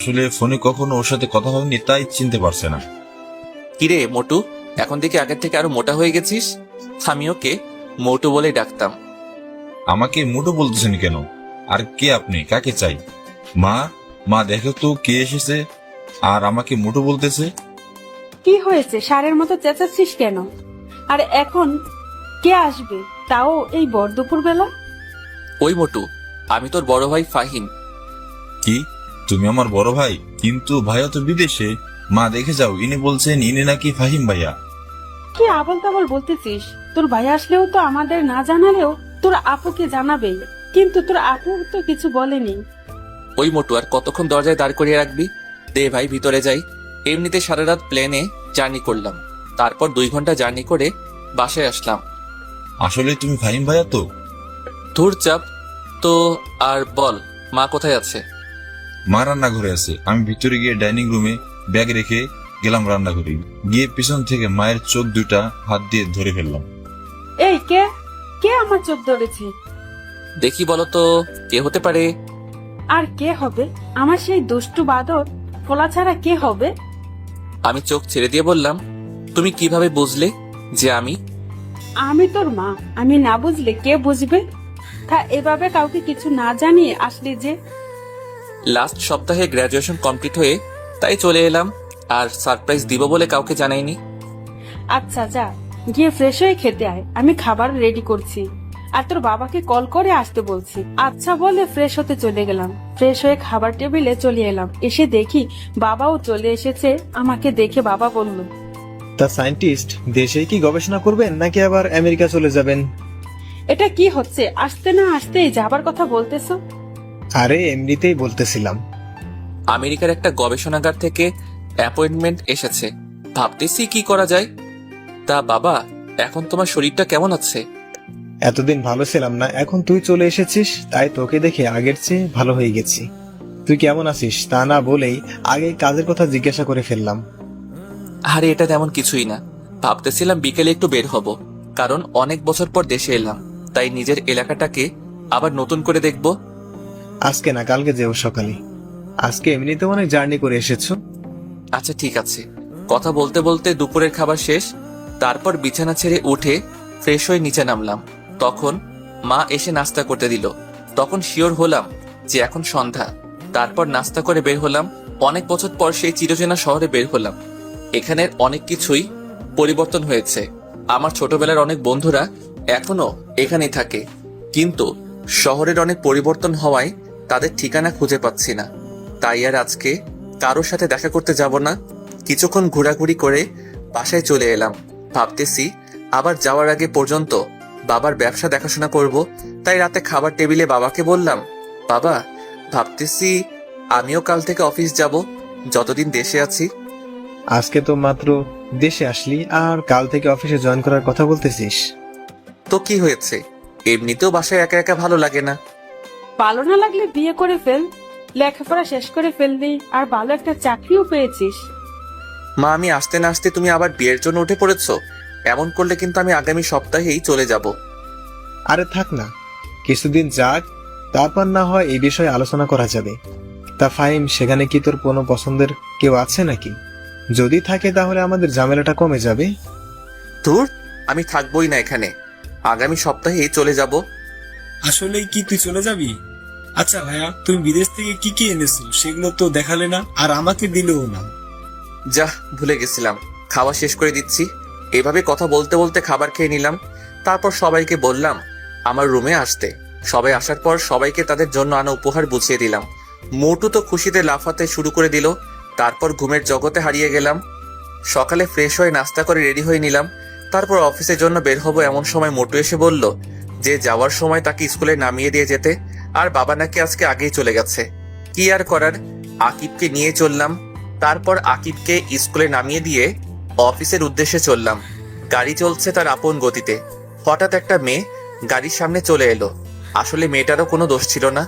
আসলে ফোনে কখনো ওর সাথে কথা হয়নি, তাই চিনতে পারছে না। কিরে মোটু, এখন দেখি আগের থেকে আরো মোটা হয়ে গেছিস। আমি ওকে মোটু বলেই ডাকতাম। আমাকে মোটু বলতেছেন কেন? আর কে আপনি? কাকে চাই? মা, মা দেখো তো কে এসেছে আর আমাকে মোটু বলতেছে। কি হয়েছে? ষাঁড়ের মতো চেঁচাচ্ছিস কেন? আর এখন কে আসবে, তাও এই ভর দুপুর বেলা? ওই মোটু, আমি তোর বড় ভাই ফাহিম। কি, তুমি আমার বড় ভাই? কিন্তু ভাইয়া তো বিদেশে। মা দেখে যাও, ইনি বলছেন ইনি নাকি ফাহিম ভাইয়া। কি আবল তাবল বলতেছিস? তোর ভাই আসলেও তো আমাদের না জানালেও তোর আপুকে জানাবেই, কিন্তু তোর আপু তো কিছু বলেনি। ওই মোটু, আর কতক্ষণ দরজায় দাঁড় করিয়ে রাখবি? দে ভাই, ভিতরে যাই। এমনিতে সারা রাত প্লেনে জার্নি করলাম, তারপর 2 ঘন্টা জার্নি করে বাসায় আসলাম। আসলে তুমি ফাহিম ভাইয়া তো? ধুর চাপ তো। আর বল, মা কোথায় আছে? মা রান্নাঘরে আছে। আমি ভিতরে গিয়ে ডাইনিং রুমে ব্যাগ রেখে গেলাম রান্নাঘরে। গিয়ে পিছন থেকে মায়ের চোখ দুটা হাত দিয়ে ধরে ফেললাম। এই কে কে আমার চোখ ধরেছে? দেখি বলো তো, কে হতে পারে? আর কে হবে? আমার সেই দুষ্টু বাদর ফোলা ছাড়া কে হবে? আমি চোখ ছেড়ে দিয়ে বললাম, তুমি কিভাবে বুঝলে যে আমি? আমি তোর মা, আমি না বুঝলে কে বুঝবে? তা এভাবে কাউকে কিছু না জানিয়ে আসলি যে? লাস্ট সপ্তাহে গ্রাজুয়েশন কমপ্লিট হয়ে তাই চলে এলাম, আর সারপ্রাইজ দিব বলে কাউকে জানাইনি। আচ্ছা যা, গিয়ে ফ্রেশ হয়ে খেতে আয়, আমি খাবার রেডি করছি। আর তোর বাবাকে কল করে আসতে বলছি। আচ্ছা বলে ফ্রেশ হতে চলে গেলাম। ফ্রেশ হয়ে খাবার টেবিলে চলে এলাম। এসে দেখি বাবাও চলে এসেছে। আমাকে দেখে বাবা বলল, তা সায়েন্টিস্ট দেশেই কি গবেষণা করবেন নাকি আবার আমেরিকা চলে যাবেন? এটা কি হচ্ছে? আসতে না আসতেই যাবার কথা বলতেছো? আরে এমনিতেই বলতেছিলাম। আমেরিকার একটা গবেষণাগার থেকে অ্যাপয়েন্টমেন্ট এসেছে, ভাবতেছি কি করা যায়। তা বাবা, এখন তোমার শরীরটা কেমন আছে? এতদিন ভালো ছিলাম না, এখন তুই চলে এসেছিস তাই তোকে দেখে আগের চেয়ে ভালো হয়ে গেছি। তুই কেমন আছিস তা না বলেই আগে কাজের কথা জিজ্ঞাসা করে ফেললাম। আরে এটা তেমন কিছুই না, ভাবতেছিলাম বিকেলে একটু বের হব, কারণ অনেক বছর পর দেশে এলাম, তাই নিজের এলাকাটাকে আবার নতুন করে দেখব। আজকে না, কালকে যেও সকালে। আজকে এমনিতেও অনেক জার্নি করে এসেছো। আচ্ছা ঠিক আছে। কথা বলতে বলতে দুপুরের খাবার শেষ, তারপর বিছানা ছেড়ে উঠে ফ্রেশ হয়ে নিচে নামলাম। তখন মা এসে নাস্তা করতে দিল। তখন শিওর হলাম যে এখন সন্ধ্যা। তারপর নাস্তা করে বের হলাম। অনেক বছর পর সেই চিরচেনা শহরে বের হলাম। এখানের অনেক কিছুই পরিবর্তন হয়েছে। আমার ছোটবেলার অনেক বন্ধুরা এখনো এখানেই থাকে, কিন্তু শহরের অনেক পরিবর্তন হওয়ায় তাদের ঠিকানা খুঁজে পাচ্ছি না। তাই আর আজকে কারোর সাথে দেখা করতে যাব না। কিছুক্ষণ ঘোরাঘুরি করে বাসায় চলে এলাম। ভাবতেছি আবার যাওয়ার আগে পর্যন্ত বাবার ব্যবসা দেখাশোনা করব। তাই রাতে খাবার টেবিলে বাবাকে বললাম, বাবা, ভাবতেছি আমিও কাল থেকে অফিস যাব, যতদিন দেশে আছি। আজকে তো মাত্র দেশে আসলি আর কাল থেকে অফিসে জয়েন করার কথা বলতেছিস? তো কি হয়েছে, এমনিতেও বাসায় একা একা ভালো লাগে না। ভালো না লাগলে বিয়ে করে ফেল, লেখাপড়া শেষ করে ফেলবি, আর ভালো একটা চাকরিও পেয়েছিস। মা, আমি আসতে না আসতে তুমি আবার বিয়ের জন্য উঠে পড়েছো। এমন করলে কিন্তু আমি আগামী সপ্তাহেই চলে যাব। আরে থাক না, কিছুদিন যাক, তারপর না হয় এই বিষয়ে আলোচনা করা যাবে। তা ফাহিম, সেখানে কি তোর কোনো পছন্দের কেউ আছে নাকি? যদি থাকে তাহলে আমাদের ঝামেলাটা কমে যাবে। ধুর, আমি থাকবোই না এখানে, আগামী সপ্তাহেই চলে যাব। আসলেই কি তুই চলে যাবি? আচ্ছা ভাইয়া, তুমি বিদেশ থেকে কি কি এনেছো সেগুলো তো দেখালে না, আর আমাকে দিলেও না। যা, ভুলে গেছিলাম, খাওয়া শেষ করে দিচ্ছি। এভাবে কথা বলতে বলতে খাবার খেয়ে নিলাম। তারপর সবাইকে বললাম আমার রুমে আসতে। সবাই আসার পর সবাইকে তাদের জন্য আনা উপহার বুঝিয়ে দিলাম। মোটু তো খুশিতে লাফাতে শুরু করে দিল। তারপর ঘুমের জগতে হারিয়ে গেলাম। সকালে ফ্রেশ হয়ে নাস্তা করে রেডি হয়ে নিলাম। তারপর অফিসের জন্য বের হবো, এমন সময় মোটু এসে বলল যে যাওয়ার সময় তাকে স্কুলে নামিয়ে দিয়ে যেতে, আর বাবা নাকি আজকে আগেই চলে গেছে। কি আর করার, আকিবকে নিয়ে চললাম। তারপর আকিবকে স্কুলে নামিয়ে দিয়ে অফিসের উদ্দেশ্যে চললাম। গাড়ি চলছে তার আপন গতিতে। হঠাৎ একটা মেয়ে গাড়ির সামনে চলে এলো। আসলে মেয়েটারও কোনো দোষ ছিল না,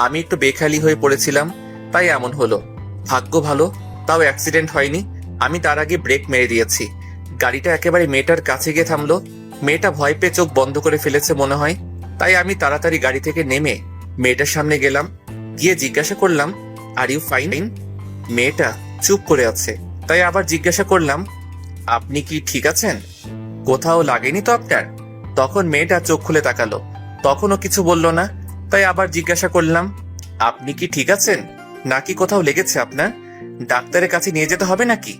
আমি একটু বেখালি হয়ে পড়েছিলাম, তাই এমন হলো। ভাগ্য ভালো, তাও অ্যাক্সিডেন্ট হয়নি। আমি তার আগে ব্রেক মেরে দিয়েছি। গাড়িটা একেবারে মেয়েটার কাছে গিয়ে থামলো। মেয়েটা ভয় পেয়ে চোখ বন্ধ করে ফেলেছে মনে হয়, তাই আমি তাড়াতাড়ি গাড়ি থেকে নেমে মেয়েটার সামনে গেলাম। গিয়ে জিজ্ঞাসা করলাম, আর ইউ ফাইন? মেয়েটা চুপ করে আছে। তাই আবার জিজ্ঞাসা করলাম, আপনি কি ঠিক আছেন? কোথাও লাগেনি তো আপনার? তখন মেয়েটা চোখ খুলে তাকালো, তখনও কিছু বলল না। তাই আবার জিজ্ঞাসা করলাম, আপনি কি ঠিক আছেন, নাকি কোথাও লেগেছে আপনার? ডাক্তারের কাছে নিয়ে যেতে হবে নাকি?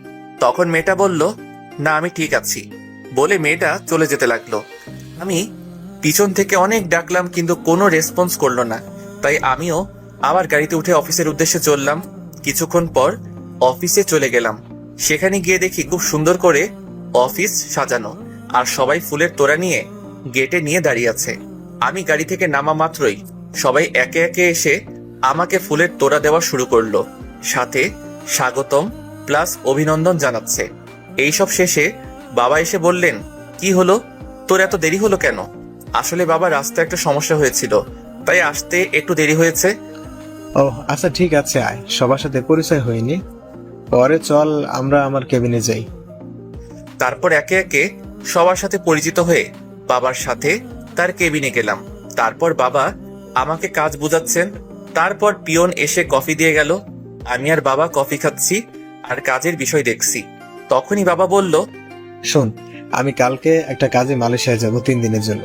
তখন মেয়েটা বলল, না আমি ঠিক আছি, বলে মেয়েটা চলে যেতে লাগলো। আমি পিছন থেকে অনেক ডাকলাম কিন্তু কোনো রেসপন্স করলো না। তাই আমিও আবার গাড়িতে উঠে অফিসের উদ্দেশ্যে চললাম। কিছুক্ষণ পর অফিসে চলে গেলাম। সেখানে গিয়ে দেখি খুব সুন্দর করে অফিস সাজানো, আর সবাই ফুলের তোড়া নিয়ে গেটে নিয়ে দাঁড়িয়ে আছে। আমি গাড়ি থেকে নামা মাত্রই সবাই একে একে এসে আমাকে ফুলের তোড়া দেওয়া শুরু করলো, সাথে স্বাগতম প্লাস অভিনন্দন জানাচ্ছে। এইসব শেষে বাবা এসে বললেন, কি হলো, তোর এত দেরি হলো কেন? আসলে বাবা, রাস্তায় একটা সমস্যা হয়েছিল, তাই আসতে একটু দেরি হয়েছে। ও আচ্ছা, ঠিক আছে, আয়, সবার সাথে পরিচয় হয়নি, পরে চল আমরা আমার কেবিনে যাই। তারপর একে একে সবার সাথে পরিচিত হয়ে বাবার সাথে তার কেবিনে গেলাম। তারপর বাবা আমাকে কাজ বোঝাচ্ছেন। তারপর পিয়ন এসে কফি দিয়ে গেল। আমি আর বাবা কফি খাচ্ছি আর কাজের বিষয় দেখছি। তখনই বাবা বলল, শোন, আমি কালকে একটা কাজে মালয়েশিয়া যাব 3 দিনের জন্য,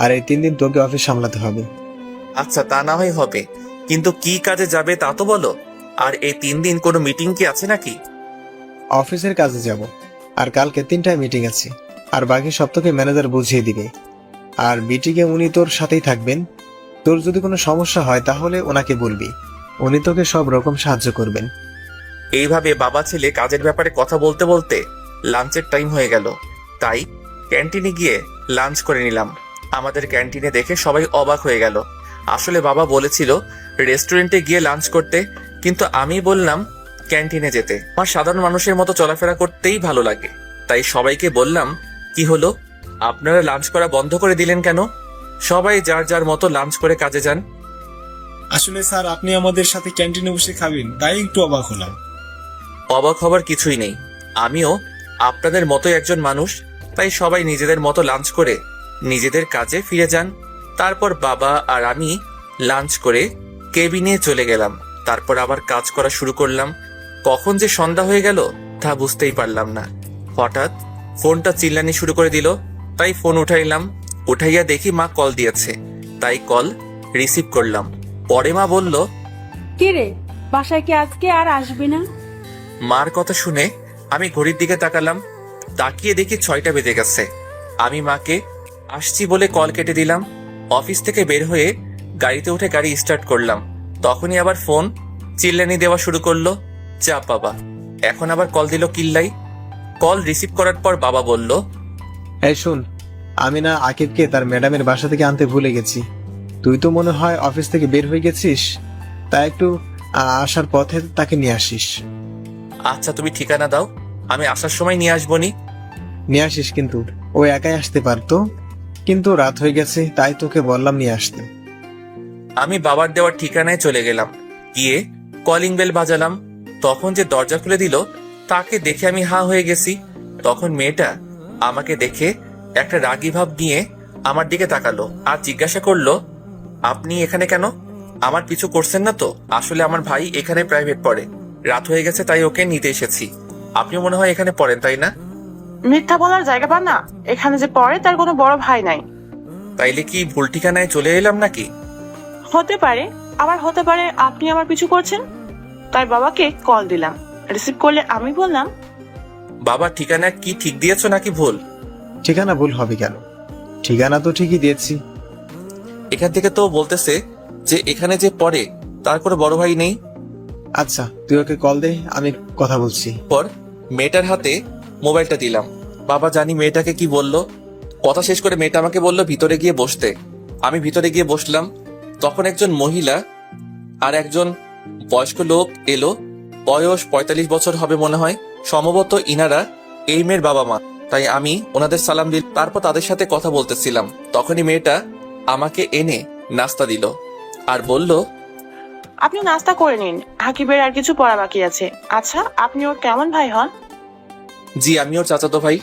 আর এই 3 দিন তোকে অফিস সামলাতে হবে। আচ্ছা তা না হয় হবে, কিন্তু কি কাজে যাবে তা তো বলো। আর এই 3 দিন কোনো মিটিং কি আছে নাকি? অফিসের কাজে যাব, আর কালকে 3টায় মিটিং আছে, আর বাকি সব তোকে ম্যানেজার বুঝিয়ে দিবে। আর মিটিংয়ে উনি তোর সাথেই থাকবেন। তোর যদি কোনো সমস্যা হয় তাহলে ওনাকে বলবি, উনি তোকে সব রকম সাহায্য করবেন। এইভাবে বাবা ছেলে কাজের ব্যাপারে কথা বলতে বলতে লাঞ্চের টাইম হয়ে গেল। তাই ক্যান্টিনে গিয়ে লাঞ্চ করে নিলাম। আমাদের ক্যান্টিনে দেখে সবাই অবাক হয়ে গেল। আসলে বাবা বলেছিল রেস্টুরেন্টে গিয়ে লাঞ্চ করতে, কিন্তু আমি বললাম ক্যান্টিনে যেতে। আমার সাধারণ মানুষের মতো চলাফেরা করতেই ভালো লাগে। তাই সবাইকে বললাম, কি হলো, আপনারা লাঞ্চ করা বন্ধ করে দিলেন কেন? সবাই যার যার মতো লাঞ্চ করে কাজে যান। আসলে স্যার, আপনি আমাদের সাথে ক্যান্টিনে বসে খাবেন, তাই একটু অবাক হলাম। অবাক হবার কিছুই নেই, আমিও আপনাদের মতোই একজন মানুষ। তাই সবাই নিজেদের মতো লাঞ্চ করে নিজেদের কাজে ফিরে যান। তারপর বাবা আর আমি লাঞ্চ করে কেবিনে চলে গেলাম। তারপর আবার কাজ করা শুরু করলাম। কখন যে সন্ধ্যা হয়ে গেল তা বুঝতেই পারলাম না। হঠাৎ ফোনটা চিল্লানি শুরু করে দিল। তাই ফোন উঠাইলাম। উঠাইয়া দেখি মা কল দিয়েছে, তাই কল রিসিভ করলাম। পরে মা বলল, কি রে, বাসায় কি আজকে আর আসবি না? মার কথা শুনে আমি ঘড়ির দিকে তাকালাম। তাকিয়ে দেখি 6টা বেজে গেছে। আমি মাকে আসছি বলে কল কেটে দিলাম। অফিস থেকে বের হয়ে গাড়িতে উঠে গাড়ি স্টার্ট করলাম। তখনই আবার ফোন চিল্লানি দেওয়া শুরু করলো। চাপ বাবা, এখন আবার কল দিল কিল্লাই। কল রিসিভ করার পর বাবা বলল, এই শোন, আমি না আকিবকে তার ম্যাডামের বাসা থেকে আনতে ভুলে গেছি। তুই তো মনে হয় অফিস থেকে বের হয়ে গেছিস, তাই একটু আসার পথে তাকে নিয়ে আসিস। আচ্ছা তুমি ঠিকানা দাও, আমি আসার সময় নিয়ে আসবনি। নিয়ে আসিস, কিন্তু ও একাই আসতে পারতো, কিন্তু রাত হয়ে গেছে তাই তোকে বললাম নিয়ে আসতে। আমি বাবার দেওয়ার ঠিকানায় চলে গেলাম। গিয়ে কলিং বেল বাজালাম। তখন যে দরজা খুলে দিল তাকে দেখে আমি হাঁ হয়ে গেছি। তখন মেয়েটা আমাকে দেখে একটা রাগী ভাব নিয়ে আমার দিকে তাকালো আর জিজ্ঞাসা করলো, আপনি এখানে কেন? আমার পিছু করছেন না তো? আসলে আমার ভাই এখানে প্রাইভেট পড়ে, রাত হয়ে গেছে তাই ওকে নিতে এসেছি। আপনি মনে হয় এখানে পড়েন, তাই না? মিথ্যা বলার জায়গা পান না। এখানে যে পড়ে তার কোনো বড় ভাই নাই। তাইলে কি ভুল ঠিকানায় চলে এলাম নাকি? হতে পারে, আবার হতে পারে আপনি আমার পিছু করছেন। তাই বাবাকে কল দিলাম। রিসিভ করলে আমি বললাম, বাবা ঠিকানা কি ঠিক দিয়েছো নাকি ভুল? ঠিকানা ভুল হবে কেন? ঠিকানা তো ঠিকই দিয়েছি। এখান থেকে তো বলতেছে যে এখানে যে পড়ে তার কোনো বড় ভাই নেই। আচ্ছা, তুই ওকে কল দে, আমি কথা বলছি। পর মেয়েটার হাতে মোবাইলটা দিলাম। বাবা জানি মেয়েটাকে কি বলল। কথা শেষ করে মেয়েটা আমাকে বলল ভিতরে গিয়ে বসতে। আমি ভিতরে গিয়ে বসলাম। তখন একজন মহিলা আর একজন বয়স্ক লোক এলো। বয়স 45 বছর হবে মনে হয়। সম্ভবত ইনারা এই মেয়ের বাবা মা। তাই আমি ওনাদের সালাম দিল। তারপর তাদের সাথে কথা বলতেছিলাম। তখনই মেয়েটা আমাকে এনে নাস্তা দিল আর বলল, আপনি নাস্তা করে নিন, হাকিবের আর কিছু পড়া বাকি আছে। আচ্ছা, আপনি ওর কেমন ভাই হন? জি আমি ওর চাচাতো ভাই।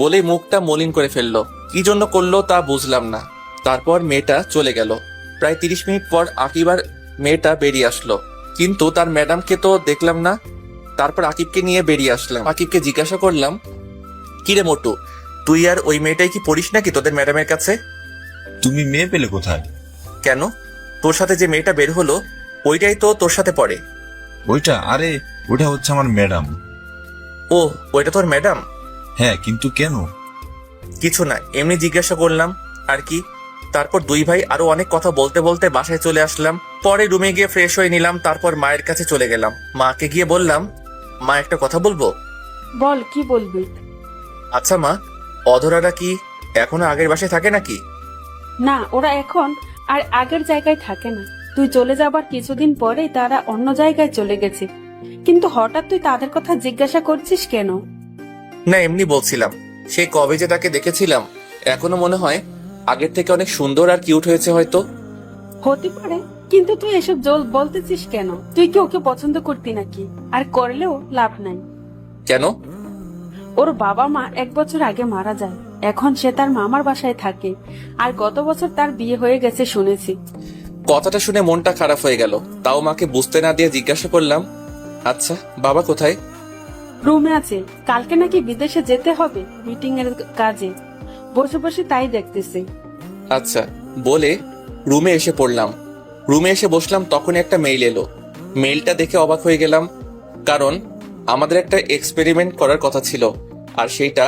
বলেই মুখটা মলিন করে ফেললো। কি জন্য করলো তা বুঝলাম না। তারপর মেয়েটা চলে গেল। প্রায় 30 মিনিট পর আকিবার মেয়েটা বেরিয়ে আসলো, কিন্তু তার ম্যাডামকে তো দেখলাম না। তারপর আকিবকে নিয়ে বেরিয়ে আসলাম। আকিবকে জিজ্ঞাসা করলাম, কিরে মোটু, তুই আর ওই মেয়েটাই কি পড়িস নাকি তোদের ম্যাডামের কাছে? তুমি মেয়ে পেলে কোথায়? কেন, তোর সাথে যে মেয়েটা বের হলো ওইটাই তো তোর সাথে পড়ে। ওইটা? আরে ওইটা হচ্ছে আমার ম্যাডাম। ও, ওইটা তোর ম্যাডাম? হ্যাঁ, কিন্তু কেন? কিছু না, এমনি জিজ্ঞাসা করলাম আর কি। তারপর দুই ভাই আরো অনেক কথা বলতে বলতে বাসায় চলে আসলাম। পরে রুমে গিয়ে ফ্রেশ হয়ে নিলাম, তারপর মায়ের কাছে চলে গেলাম। মাকে গিয়ে বললাম, মা একটা কথা বলবো। বল, কি বলবি? আচ্ছা মা, অধরারা কি এখনো আগের বাসায় থাকে নাকি? না, ওরা এখন আর আগের জায়গায় থাকে না। তুই চলে যাবার কিছুদিন পরেই তারা অন্য জায়গায় চলে গেছে। কিন্তু হঠাৎ তুই তাদের কথা জিজ্ঞাসা করছিস কেন? না, এমনি বলছিলাম, সেই কবে যে তাকে দেখেছিলাম, এখনো মনে হয় আগের থেকে অনেক সুন্দর আর কিউট হয়েছে হয়তো। হতে পারে, কিন্তু তুই এসব বলতেছিস কেন? তুই কি ওকে পছন্দ করতি নাকি? আর করলেও লাভ নাই। কেন? ওর বাবা মা 1 বছর আগে মারা যায়। এখন সে তার মামার বাসায় থাকে। আর গত বছর তার বিয়ে হয়ে গেছে শুনেছি। কথাটা শুনে মনটা খারাপ হয়ে গেল। তাও মাকে বুঝতে না দিয়ে জিজ্ঞাসা করলাম, আচ্ছা বাবা কোথায়? রুমে আছে। কালকে নাকি বিদেশে যেতে হবে মিটিং এর কাজে। বসে বসে তাই দেখতেছি। আচ্ছা বলে রুমে এসে পড়লাম। রুমে এসে বসলাম, তখন একটা মেইল এলো। মেইলটা দেখে অবাক হয়ে গেলাম, কারণ আমাদের একটা এক্সপেরিমেন্ট করার কথা ছিল, আর সেইটা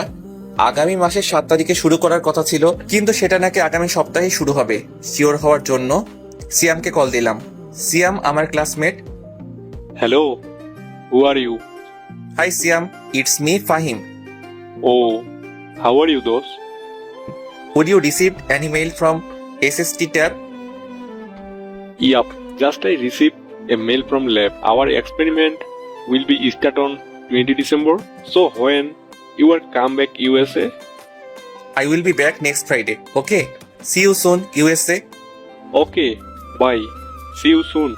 আগামী মাসের 7 তারিখে শুরু করার কথা ছিল, কিন্তু সেটা নাকি আগামী সপ্তাহে শুরু হবে। শিওর হওয়ার জন্য সিয়ামকে কল দিলাম। সিয়াম আমার classmate. Hello, who are you? Hi Siyam, it's me Fahim. Oh, how are you, dost? Would you received any mail from SST tab? Yup, just I received a mail from lab. Our experiment will be start on 20 December. So when you are come back USA? I will be back next Friday. Okay. See you soon, USA. Okay, bye. See you soon.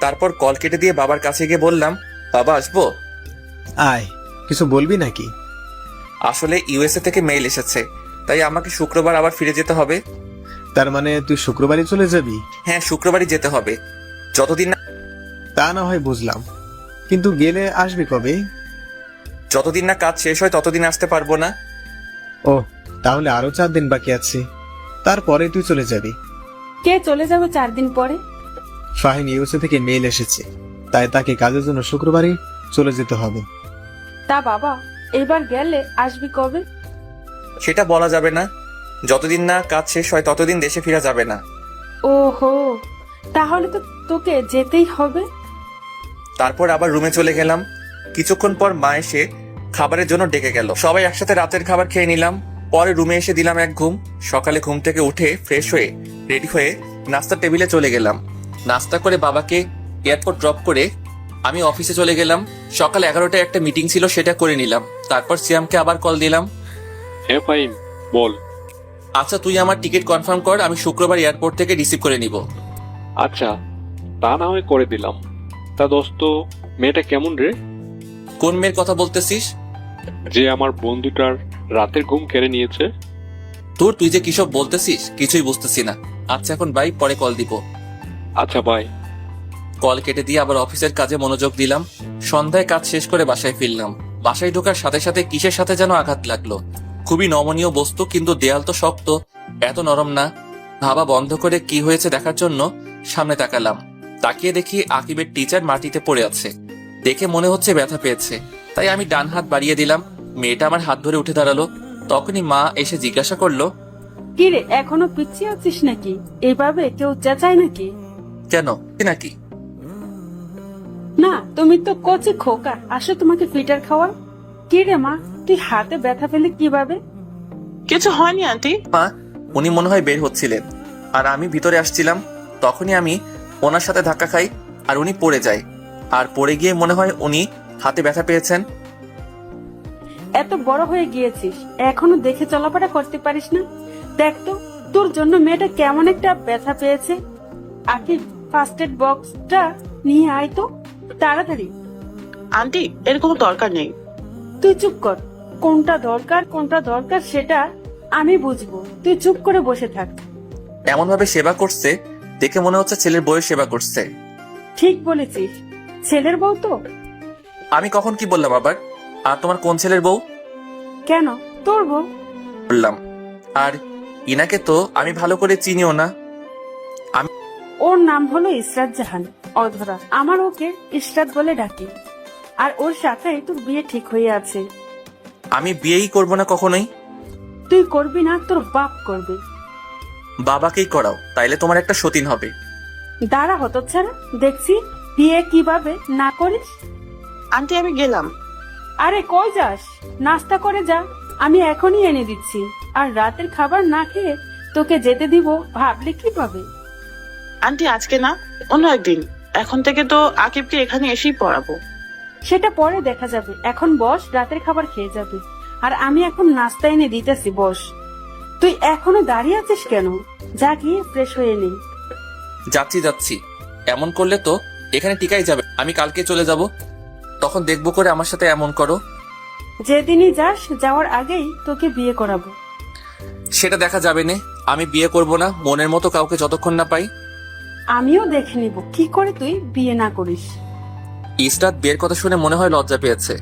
তারপর call কেটে দিয়ে বাবার কাছে গিয়ে বললাম, বাবা আসবো? আয়, কিছু বলবি নাকি? আসলে ইউএসএ থেকে মেইল এসেছে, তাই আমাকে শুক্রবার আবার ফিরে যেতে হবে। তার মানে তুই শুক্রবারই চলে যাবি? হ্যাঁ, শুক্রবারই যেতে হবে। যতদিন না তা না হয় বুঝলাম, কিন্তু গেলে আসবি কবে? যতদিন না কাজ শেষ হয় ততদিন আসতে পারবো না। ও, তাহলে আরো 4 দিন বাকি আছে, তারপরে তুই চলে যাবি। কে চলে যাবে 4 দিন পরে? ফাহিম ইউএসএ থেকে মেইল এসেছে, তাই তাকে কাজের জন্য শুক্রবারই চলে যেতে হবে। তা বাবা, এবার গেলে আসবি কবে? সেটা বলা যাবে না। যতদিন না কাজ শেষ হয় ততদিন দেশে ফিরা যাবে না। ওহো, তাহলে তো তোকে যেতেই হবে। তারপর আবার রুমে চলে গেলাম। কিছুক্ষণ পর মা এসে খাবারের জন্য ডেকে গেল। সবাই একসাথে রাতের খাবার খেয়ে নিলাম। পরে রুমে এসে দিলাম এক ঘুম। সকালে ঘুম থেকে উঠে ফ্রেশ হয়ে রেডি হয়ে নাস্তার টেবিলে চলে গেলাম। নাস্তা করে বাবাকে এয়ারপোর্ট ড্রপ করে আমি অফিসে চলে গেলাম। সকাল 11টায় একটা মিটিং ছিল, সেটা করে নিলাম। তারপর সিয়ামকে আবার কল দিলাম। হ্যাঁ ফাইন, বল। আচ্ছা তুই আমার টিকিট কনফার্ম কর, আমি শুক্রবার এয়ারপোর্ট থেকে রিসিভ করে নিব। আচ্ছা, তা না হয় করে দিলাম। তা দোস্ত, মেয়েটা কেমন রে? কোন মেয়ের কথা বলতেছিস? যে আমার বন্ধুটার রাতের ঘুম কেড়ে নিয়েছে। তুই যে কিসব বলতেছিস কিছুই বুঝতেছি না। আচ্ছা এখন বাই, পরে কল দিব। আচ্ছা বাই। কল কেটে দিয়ে আবার অফিসের কাজে মনোযোগ দিলাম। সন্ধ্যায় কাজ শেষ করে বাসায় ফিরলাম। বাসায় ঢোকার সাথে সাথে কিসের সাথে যেন আঘাত লাগলো। খুবই নমনীয় বস্তু, কিন্তু দেয়াল তো শক্ত, এত নরম না। ভাবা বন্ধ করে কি হয়েছে দেখার জন্য সামনে তাকালাম। তাকিয়ে দেখি আকিবের টিচার মাটিতে পড়ে আছে। দেখে মনে হচ্ছে ব্যথা পেয়েছে, তাই আমি ডান হাত বাড়িয়ে দিলাম। মেয়েটা আমার হাত ধরে উঠে দাঁড়ালো। তখনই মা এসে জিজ্ঞাসা করলো, কি রে, এখনো পিছিয়ে আছিস নাকি? এইভাবে কেউ চেঁচায় নাকি? কেন নাকি? না, তুমি তো কচি খোকা, আসো তোমাকে ফিটার খাওয়া। কি রে মা, তুই হাতে ব্যথা পেলে কিভাবে? কিছু হয়নি আন্টি। মা, উনি মনে হয় বের হচ্ছিলেন, আর আমি ভিতরে আসছিলাম। তখনই আমি ওনার সাথে ধাক্কা খাই, আর উনি পড়ে যায়। আর পড়ে গিয়ে মনে হয় উনি হাতে ব্যথা পেয়েছেন। এত বড় হয়ে গিয়েছিস, এখনো দেখে চলাফেরা করতে পারিস না? দেখ তো, তোর জন্য মেয়েটা কেমন একটা ব্যথা পেয়েছে। আকিব, ফার্স্ট এড বক্সটা নিয়ে আয় তো তাড়াতাড়ি। আন্টি, এর কোনো দরকার নেই। তুই চুপ কর। কোনটা দরকার সেটা আমি বুঝবো, তুই চুপ করে বসে থাক। এমন ভাবে সেবা করছে, দেখে মনে হচ্ছে ছেলের বউয়ের সেবা করছে। ঠিক বলেছিস, ছেলের বউ তো। আমি কখন কি বললাম আবার? আর তোমার কোন ছেলের বউ কেন, তোর বউ। বললাম। আর ইনাকে তো আমি ভালো করে চিনিও না। ওর নাম হলো ইসরাত জাহান অধরা। আমার ওকে ইসরাত বলে ডাকি। আর ওর সাথে তোর বিয়ে ঠিক হয়ে আছে। আমি বিয়েই করব না কখনোই। তুই করবি না, তোর বাপ করবে। বাবাকেই করাও, তাইলে তোমার একটা সতীন হবে। দাঁড়া হতচ্ছাড়া, দেখছি বিয়ে কিভাবে না করিস। আন্টি আমি গেলাম। আরে কই যাস? নাস্তা করে যা, আমি এখনই এনে দিচ্ছি। আর রাতের খাবার না খেয়ে তোকে যেতে দিব ভাবলে কিভাবে? আন্টি আজকে না, অন্য একদিন। এখন থেকে তো আকিবকে এখানে এসেই পড়াবো। সেটা পরে দেখা যাবে, এখন বস, রাতের খাবার খেয়ে যাবে। আর আমি এখন নাস্তা এনে দিতেছি, বস। তুই এখনো দাঁড়িয়ে আছিস কেন? যা গিয়ে ফ্রেশ হয়ে নে। যাচ্ছি। এমন করলে তো এখানে টিকাই যাবে। আমি কালকে চলে যাব, তখন দেখবো করে আমার সাথে এমন করো। যেদিনই যাস, যাওয়ার আগেই তোকে বিয়ে করাবো। সেটা দেখা যাবে না। আমি বিয়ে করব না মনের মতো কাউকে যতক্ষণ না পাই। আমিও দেখে নিব কি করে তুই বিয়ে না করিস। ইসরাত বিয়ের কথা শুনে মনে হয় লজ্জা পেয়েছে,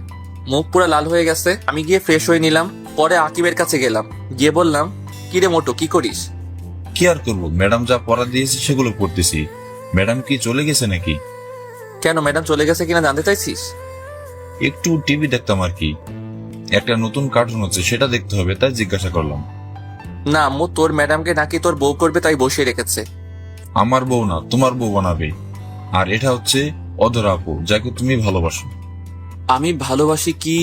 মুখ পুরো লাল হয়ে গেছে। আমি গিয়ে ফ্রেশ হয়ে নিলাম। পরে আকিবের কাছে গেলাম, গিয়ে বললাম, কিরে মোটো, কি করিস? কি আর করবো, ম্যাডাম যা পড়া দিয়েছে সেগুলো পড়তেছি। ম্যাডাম কি চলে গেছে নাকি? কেন, ম্যাডাম চলে গেছে কিনা জানতে চাইছিস? একটু টিভি দেখতাম আর কি। একটা নতুন কার্টুন হচ্ছে, সেটা দেখতে হবে, তাই জিজ্ঞাসা করলাম। না আম্মু, তোর ম্যাডামকে নাকি তোর বউ করবে তাই বসিয়ে রেখেছে। আমার বউ না, তোমার বউ বানাবে। আর এটা হচ্ছে অধরা আপু, যাকে তুমি ভালোবাসো। আমি ভালোবাসি কি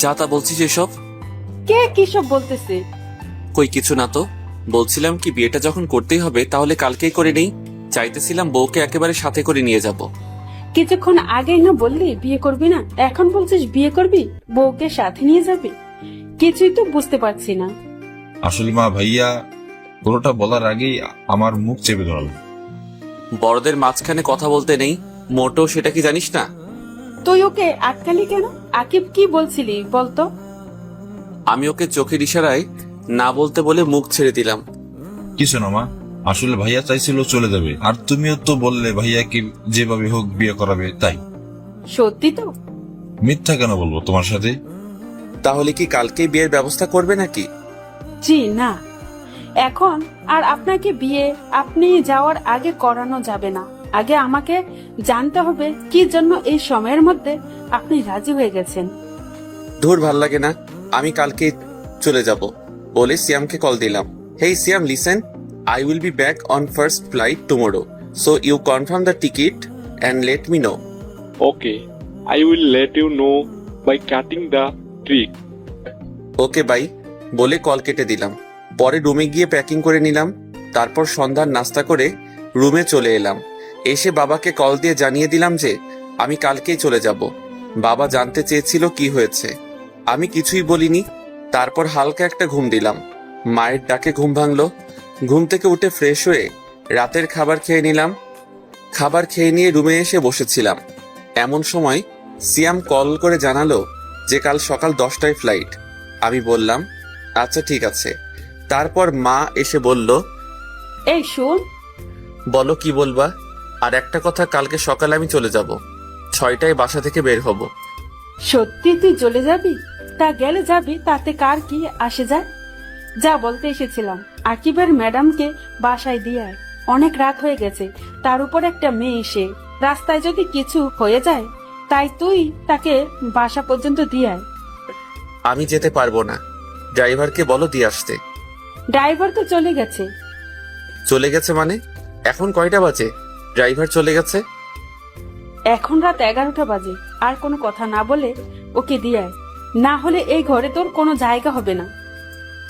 যা তা বলছিস এসব? কে কিসব বলতেছে? কই কিছু না তো। বলছিলাম কি, বিয়েটা যখন করতেই হবে তাহলে কালকেই করে নেই। চাইতেছিলাম বউকে একেবারে সাথে করে নিয়ে যাব। কিছুক্ষণ আগেই না বললি বিয়ে করবি না, এখন বলছিস বিয়ে করবি, বউকে সাথে নিয়ে যাবি। কিছুই তো বুঝতে পারছি না। আসলে মা, ভাইয়া পুরোটা বলার আগেই আমার মুখ চেপে ধরালো। বড়দের মাঝখানে কথা বলতে নেই, মোটো সেটা কি জানিস না? তুই ওকে আটকালি কেন? আকিব কি বলছিলি বলতো? আমি ওকে চোখের ইশারায় না বলতে বলে মুখ ছেড়ে দিলাম। কিছু না মা, আসলে ভাইয়া চাইছিল চলে যাবে, আর তুমিও তো বললে ভাইয়াকে যেভাবে হোক বিয়ে করাবে, তাই। সত্যি তো? মিথ্যা কেন বলবো তোমার সাথে? তাহলে কি কালকেই বিয়ের ব্যবস্থা করবে নাকি? জি না, এখন আর আপনাকে বিয়ে আপনি যাওয়ার আগে করানো যাবে না। আগে আমাকে জানতে হবে কি জন্য এই সময়ের মধ্যে আপনি রাজি হয়ে গেছেন। ধুর, ভাল লাগে না। আমি কালকে চলে যাব বলে সিয়ামকে কল দিলাম। হেই সিয়াম, listen, I will be back on first flight tomorrow. So you confirm the ticket and let me know. Okay, I will let you know by cutting the trick. Okay bye বলে call কেটে দিলাম। পরে রুমে গিয়ে packing করে নিলাম। তারপর সন্ধ্যার নাস্তা করে রুমে চলে এলাম। এসে বাবাকে কল দিয়ে জানিয়ে দিলাম যে আমি কালকেই চলে যাব। বাবা জানতে চেয়েছিল কি হয়েছে, আমি কিছুই বলিনি। তারপর হালকা একটা ঘুম দিলাম। মায়ের ডাকে ঘুম ভাঙলো। ঘুম থেকে উঠে ফ্রেশ হয়ে রাতের খাবার খেয়ে নিলাম। খাবার খেয়ে নিয়ে রুমে এসে বসেছিলাম। এমন সময় সিয়াম কল করে জানালো যে কাল সকাল 10টায় ফ্লাইট। আমি বললাম আচ্ছা ঠিক আছে। তারপর মা এসে বলল, এই শুন। বলো কি বলবা? আর একটা কথা, কালকে সকালে আমি চলে যাব, 6টায় বাসা থেকে বের হব। সত্যি তুই চলে যাবি? তা গেলে যাবি, তাতে কার কি আসে যায়। যা বলতে এসেছিলাম, আকিবের ম্যাডামকে বাসায় দিয়ে আয়। অনেক রাত হয়ে গেছে, তার উপর একটা মেয়ে এসে রাস্তায় যদি কিছু হয়ে যায়, তাই তুই তাকে বাসা পর্যন্ত দিয়ে আয়। আমি যেতে পারবো না, ড্রাইভারকে বলো দিয়ে আসতে। ড্রাইভার তো চলে গেছে। চলে গেছে মানে? এখন কয়টা বাজে? ড্রাইভার চলে গেছে? এখন রাত 11টা বাজে। আর কোনো কথা না বলে ওকে দিয়ে আয়, না হলে এই ঘরে তোর কোনো জায়গা হবে না।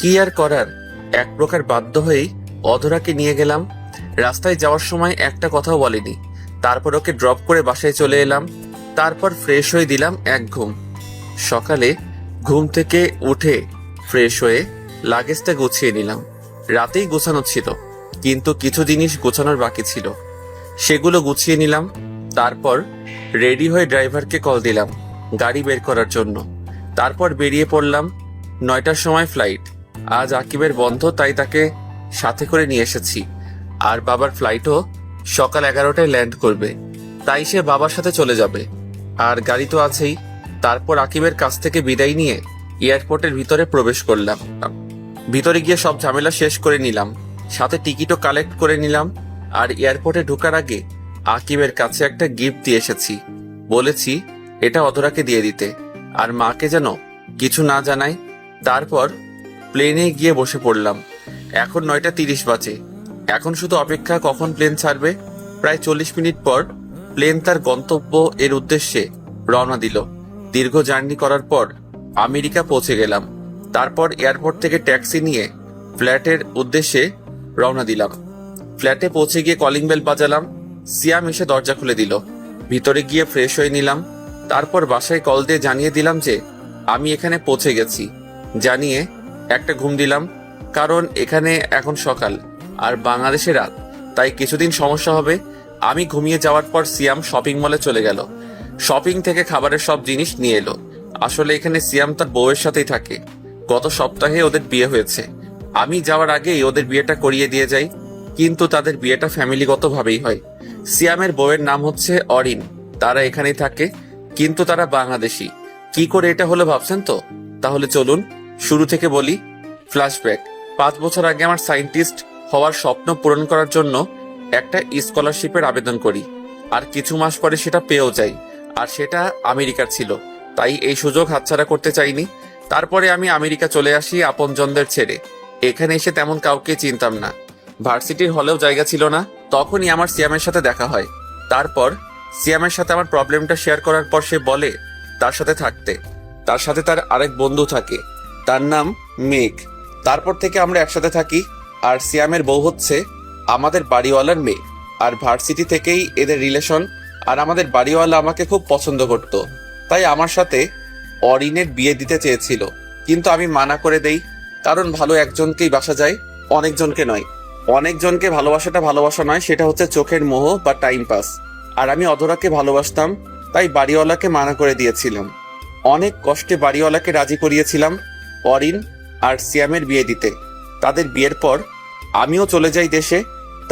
কি আর করার, এক প্রকার বাধ্য হয়েই অধরাকে নিয়ে গেলাম। রাস্তায় যাওয়ার সময় একটা কথাও বলেনি। তারপর ওকে ড্রপ করে বাসায় চলে এলাম। তারপর ফ্রেশ হয়ে দিলাম এক ঘুম। সকালে ঘুম থেকে উঠে ফ্রেশ হয়ে লাগেজটা গুছিয়ে নিলাম। রাতেই গোছানো ছিল, কিন্তু কিছু জিনিস গোছানোর বাকি ছিল, সেগুলো গুছিয়ে নিলাম। তারপর রেডি হয়ে ড্রাইভারকে কল দিলাম গাড়ি বের করার জন্য। তারপর বেরিয়ে পড়লাম। 9টার সময় ফ্লাইট। আজ আকিবের বন্ধ, তাই তাকে সাথে করে নিয়ে এসেছি। আর বাবার ফ্লাইটও সকাল 11টায় ল্যান্ড করবে, তাই সে বাবার সাথে চলে যাবে। আর গাড়ি তো আছেই। তারপর আকিবের কাছ থেকে বিদায় নিয়ে এয়ারপোর্টের ভিতরে প্রবেশ করলাম। ভিতরে গিয়ে সব ঝামেলা শেষ করে নিলাম, সাথে টিকিটও কালেক্ট করে নিলাম। আর এয়ারপোর্টে ঢোকার আগে আকিবের কাছে একটা গিফট দিয়ে এসেছি। বলেছি এটা অধরাকে দিয়ে দিতে, আর মাকে যেন কিছু না জানাই। তারপর প্লেনে গিয়ে বসে পড়লাম। এখন 9:30 বাজে। এখন শুধু অপেক্ষা কখন প্লেন ছাড়বে। প্রায় 40 মিনিট পর প্লেন তার গন্তব্য এর উদ্দেশ্যে রওনা দিল। দীর্ঘ জার্নি করার পর আমেরিকা পৌঁছে গেলাম। তারপর এয়ারপোর্ট থেকে ট্যাক্সি নিয়ে ফ্ল্যাটের উদ্দেশ্যে রওনা দিলাম। ফ্ল্যাটে পৌঁছে গিয়ে কলিং বেল বাজালাম। সিয়াম এসে দরজা খুলে দিল। ভিতরে গিয়ে ফ্রেশ হয়ে নিলাম। তারপর বাসায় কল দিয়ে জানিয়ে দিলাম যে আমি এখানে পৌঁছে গেছি। জানিয়ে একটা ঘুম দিলাম, কারণ এখানে এখন সকাল আর বাংলাদেশে রাত, তাই কিছুদিন সমস্যা হবে। আমি ঘুমিয়ে যাওয়ার পর সিয়াম শপিং মলে চলে গেল। শপিং থেকে খাবারের সব জিনিস নিয়ে এলো। আসলে এখানে সিয়াম তার বউয়ের সাথেই থাকে। গত সপ্তাহে ওদের বিয়ে হয়েছে। আমি যাওয়ার আগেই ওদের বিয়েটা করিয়ে দিয়ে যাই, কিন্তু তাদের বিয়েটা ফ্যামিলিগতভাবেই হয়। সিয়ামের বউয়ের নাম হচ্ছে অরিন। তারা এখানেই থাকে, কিন্তু তারা বাংলাদেশি। কি করে এটা হলো ভাবছেন তো? তাহলে চলুন শুরু থেকে বলি। ফ্ল্যাশব্যাক। 5 বছর আগে আমার সায়েন্টিস্ট হওয়ার স্বপ্ন পূরণ করার জন্য একটা স্কলারশিপের আবেদন করি, আর কিছু মাস পরে সেটা পেয়েও যাই। আর সেটা আমেরিকার ছিল, তাই এই সুযোগ হাতছাড়া করতে চাইনি। তারপরে আমি আমেরিকা চলে আসি আপনজনদের ছেড়ে। এখানে এসে তেমন কাউকে চিনতাম না, ভার্সিটির হলেও জায়গা ছিল না। তখনই আমার সিয়ামের সাথে দেখা হয়। তারপর সিয়ামের সাথে আমার প্রবলেমটা শেয়ার করার পর সে বলে তার সাথে থাকতে। তার সাথে তার আরেক বন্ধু থাকে, তার নাম মেঘ। তারপর থেকে আমরা একসাথে থাকি। আর সিয়ামের বউ হচ্ছে আমাদের বাড়িওয়ালার মেয়ে, আর ভার্সিটি থেকেই এদের রিলেশন। আর আমাদের বাড়িওয়ালা আমাকে খুব পছন্দ করত, তাই আমার সাথে অরিনের বিয়ে দিতে চেয়েছিল, কিন্তু আমি মানা করে দেই। কারণ ভালো একজনকেই বাসা যায়, অনেকজনকে নয়। অনেকজনকে ভালোবাসাটা ভালোবাসা নয়, সেটা হচ্ছে চোখের মোহ বা টাইম পাস। আর আমি অধরাকে ভালোবাসতাম, তাই বাড়িওয়ালাকে মানা করে দিয়েছিলাম। অনেক কষ্টে বাড়িওয়ালাকে রাজি করিয়েছিলাম অরিন আর সিয়ামের বিয়ে দিতে। তাদের বিয়ের পর আমিও চলে যাই দেশে।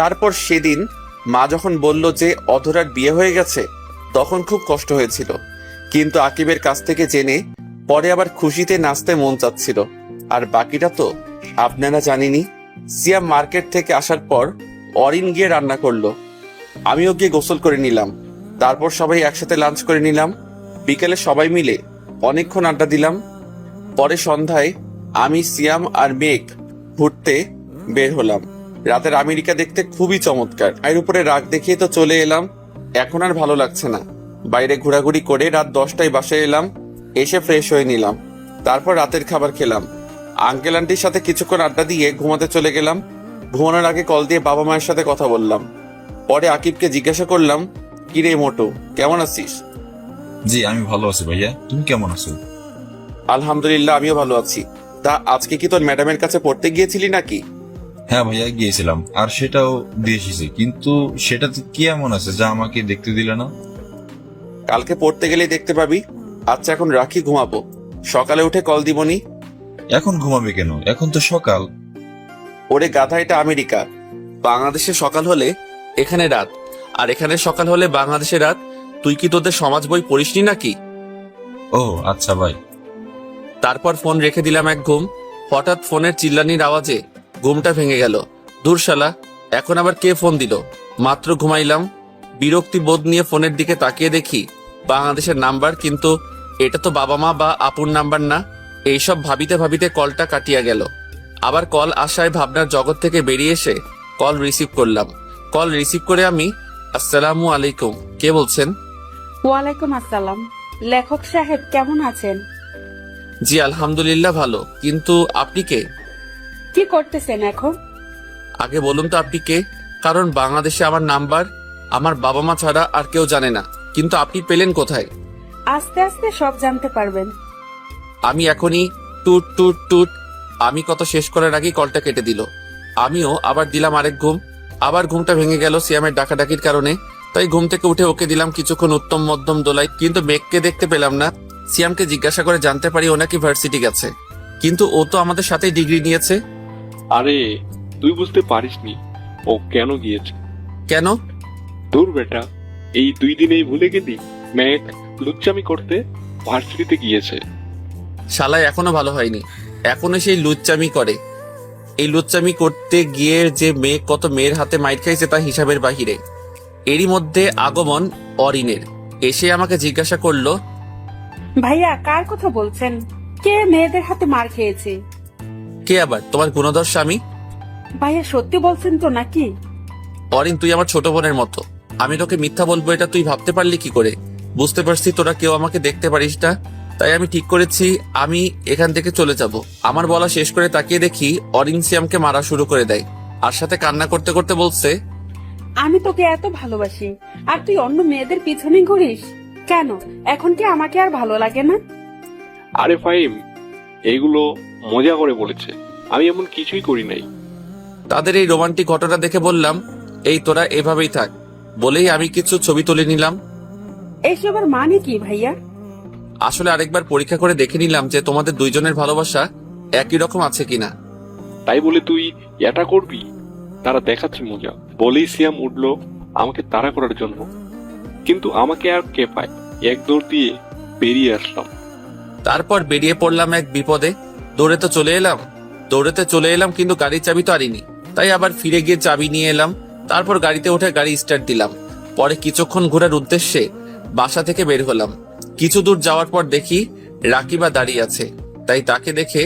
তারপর সেদিন মা যখন বলল যে অধরার বিয়ে হয়ে গেছে, তখন খুব কষ্ট হয়েছিল। কিন্তু আকিবের কাছ থেকে জেনে পরে আবার খুশিতে নাচতে মন চাচ্ছিল। আর বাকিটা তো আপনারা জানেনই। সিয়াম মার্কেট থেকে আসার পর অরিন গিয়ে রান্না করলো, আমিও গিয়ে গোসল করে নিলাম। তারপর সবাই একসাথে লাঞ্চ করে নিলাম। বিকেলে সবাই মিলে অনেকক্ষণ আড্ডা দিলাম। পরে সন্ধ্যায় আমি, সিয়াম আর মেঘ ঘুরতে বের হলাম। রাতের আমেরিকা দেখতে খুবই চমৎকার। এর উপরে রাগ দেখিয়ে তো চলে এলাম। এখন আর ভালো লাগছে না। বাইরে ঘোরাঘুরি করে রাত 10টায় বাসায় এলাম। এসে ফ্রেশ হয়ে নিলাম। তারপর রাতের খাবার খেলাম। আঙ্কেল আন্টির সাথে কিছুক্ষণ আড্ডা দিয়ে ঘুমাতে চলে গেলাম। ঘুমানোর আগে কল দিয়ে বাবা মায়ের সাথে কথা বললাম। পরে আকিবকে জিজ্ঞাসা করলাম, কিরে মোটু, কেমন আছিস? জি আমি ভালো আছি ভাইয়া, তুমি কেমন আছো? আলহামদুলিল্লাহ, আমিও ভালো আছি। তা আজকে কি তোর ম্যাডামের কাছে পড়তে গিয়েছিলি নাকি? হ্যাঁ ভাইয়া গিয়েছিলাম, আর সেটাও দিয়ে এসেছি, কিন্তু সেটাতে কি এমন আছে যা আমাকে দেখতে দিলে না? কালকে পড়তে গেলেই দেখতে পাবি। আচ্ছা এখন রাখি, ঘুমাবো। সকালে উঠে কল দিবনি। এখন ঘুমাবে কেন? এখন তো সকাল। ওরে গাধা, এটা আমেরিকা। বাংলাদেশে সকাল হলে এখানে রাত, আর এখানে সকাল হলে বাংলাদেশে রাত। তুই কি তোদের সমাজ বই পড়িসনি নাকি? ও আচ্ছা ভাই। তারপর ফোন রেখে দিলাম এক ঘুম। হঠাৎ ফোনের চিল্লানির আওয়াজে ঘুমটা ভেঙে গেল। দূর শালা, এখন আবার কে ফোন দিল? মাত্র ঘুমাইলাম। বিরক্তি বোধ নিয়ে ফোনের দিকে তাকিয়ে দেখি বাংলাদেশের নাম্বার, কিন্তু এটা তো বাবা মা বা আপুর নাম্বার না। এইসব ভাবিতে ভাবিতে কলটা কাটিয়া গেল। আবার কল আসায় ভাবনার জগৎ থেকে বেরিয়ে এসে কল রিসিভ করলাম। কল রিসিভ করে আমি, আসসালামু আলাইকুম, কে বলছেন? ওয়ালাইকুম আসসালাম। লেখক সাহেব কেমন আছেন? জি আলহামদুলিল্লাহ ভালো, কিন্তু আপনি কে? কি করতেছেন এখন? আগে বলুন তো আপনি কে? কারণ বাংলাদেশে আমার নাম্বার আমার বাবা মা ছাড়া আর কেউ জানে না। কিন্তু আপনি পেলেন কোথায়? আস্তে আস্তে সব জানতে পারবেন। আমি এখনই টুট টুট টুট। আমি কত শেষ করার আগেই কলটা কেটে দিল। আমিও আবার দিলাম আরেক ঘুম। আবার ঘুমটা ভেঙে গেল সিয়ামের ডাকাডাকির কারণে। তাই ঘুম থেকে উঠে ওকে দিলাম কিছুক্ষণ উত্তম মধ্যম দোলাই, কিন্তু মেঘকে দেখতে পেলাম না। সিয়ামকে জিজ্ঞাসা করে জানতে পারি ও নাকি ভার্সিটি গেছে, কিন্তু ও তো আমাদের সাথেই ডিগ্রি নিয়েছে। আরে তুই বুঝতে পারিসনি ও কেন গিয়েছে? কেন? দূর বেটা, এই 2 দিনেই ভুলে গেলি? ম্যাক লুচ্চামি করতে ভার্সিটিতে গিয়েছে। শালায় এখনো ভালো হয়নি, এখনো সেই লুচ্চামি করে। এই লুচ্চামি করতে গিয়ে যে মেয়ে কত মেয়ের হাতে মাইর খাইছে তা হিসাবের বাহিরে। এরই মধ্যে আগমন অরিনের। এসে আমাকে জিজ্ঞাসা করলো, ভাইয়া কার কথা বলছেন? কে মেয়েদের হাতে মার খেয়েছে? কে আবার? তোমার গুণধর স্বামী। ভাইয়া সত্যি বলছেন তো নাকি? অরিন, তুই আমার ছোট বোনের মতো। আমি তোকে মিথ্যা বলবো এটা তুই ভাবতে পারলি কি করে? বুঝতে পারছি তোরা কেউ আমাকে দেখতে পারিস না, তাই আমি ঠিক করেছি আমি এখান থেকে চলে যাব। আমার বলা শেষ করে তাকিয়ে দেখি অরিন সিয়ামকে মারা শুরু করে দেয়, আর সাথে কান্না করতে করতে বলছে, আমি তোকে এত ভালোবাসি আর তুই অন্য মেয়েদের পিছনে ঘুরিস কেন? এখন কি আমাকে আর ভালো লাগে না? আরে ফাহিম, এইগুলো মজা করে বলেছে, আমি এমন কিছুই করি নাই। তাদের এই রোমান্টিক ঘটনা দেখে বললাম, এই তোরা এভাবেই থাক। বলেই আমি কিছু ছবি তুলে নিলাম। এইসবের মানে কি ভাইয়া? আসলে আরেকবার পরীক্ষা করে দেখে নিলাম যে তোমাদের দুইজনের ভালোবাসা একই রকম আছে কিনা। তাই বলে তুই এটা করবি? তারা দেখাচ্ছে মজা বলেই সিয়াম উঠলো আমাকে তাড়া করার জন্য, কিন্তু আমাকে আর কে পায়, এক দৌড় দিয়ে বেরিয়ে আসলাম। তারপর বেরিয়ে পড়লাম এক বিপদে। দৌড়ে চলে এলাম কিন্তু গাড়ির চাবি তো আনিনি, তাই আবার ফিরে গিয়ে চাবি নিয়ে এলাম। তারপর গাড়িতে উঠে গাড়ি স্টার্ট দিলাম। পরে কিছুক্ষণ ঘোরার উদ্দেশ্যে বাসা থেকে বের হলাম। কিছু দূর যাওয়ার পর দেখি রাকিবা দাঁড়িয়ে আছে, তাই তাকে দেখে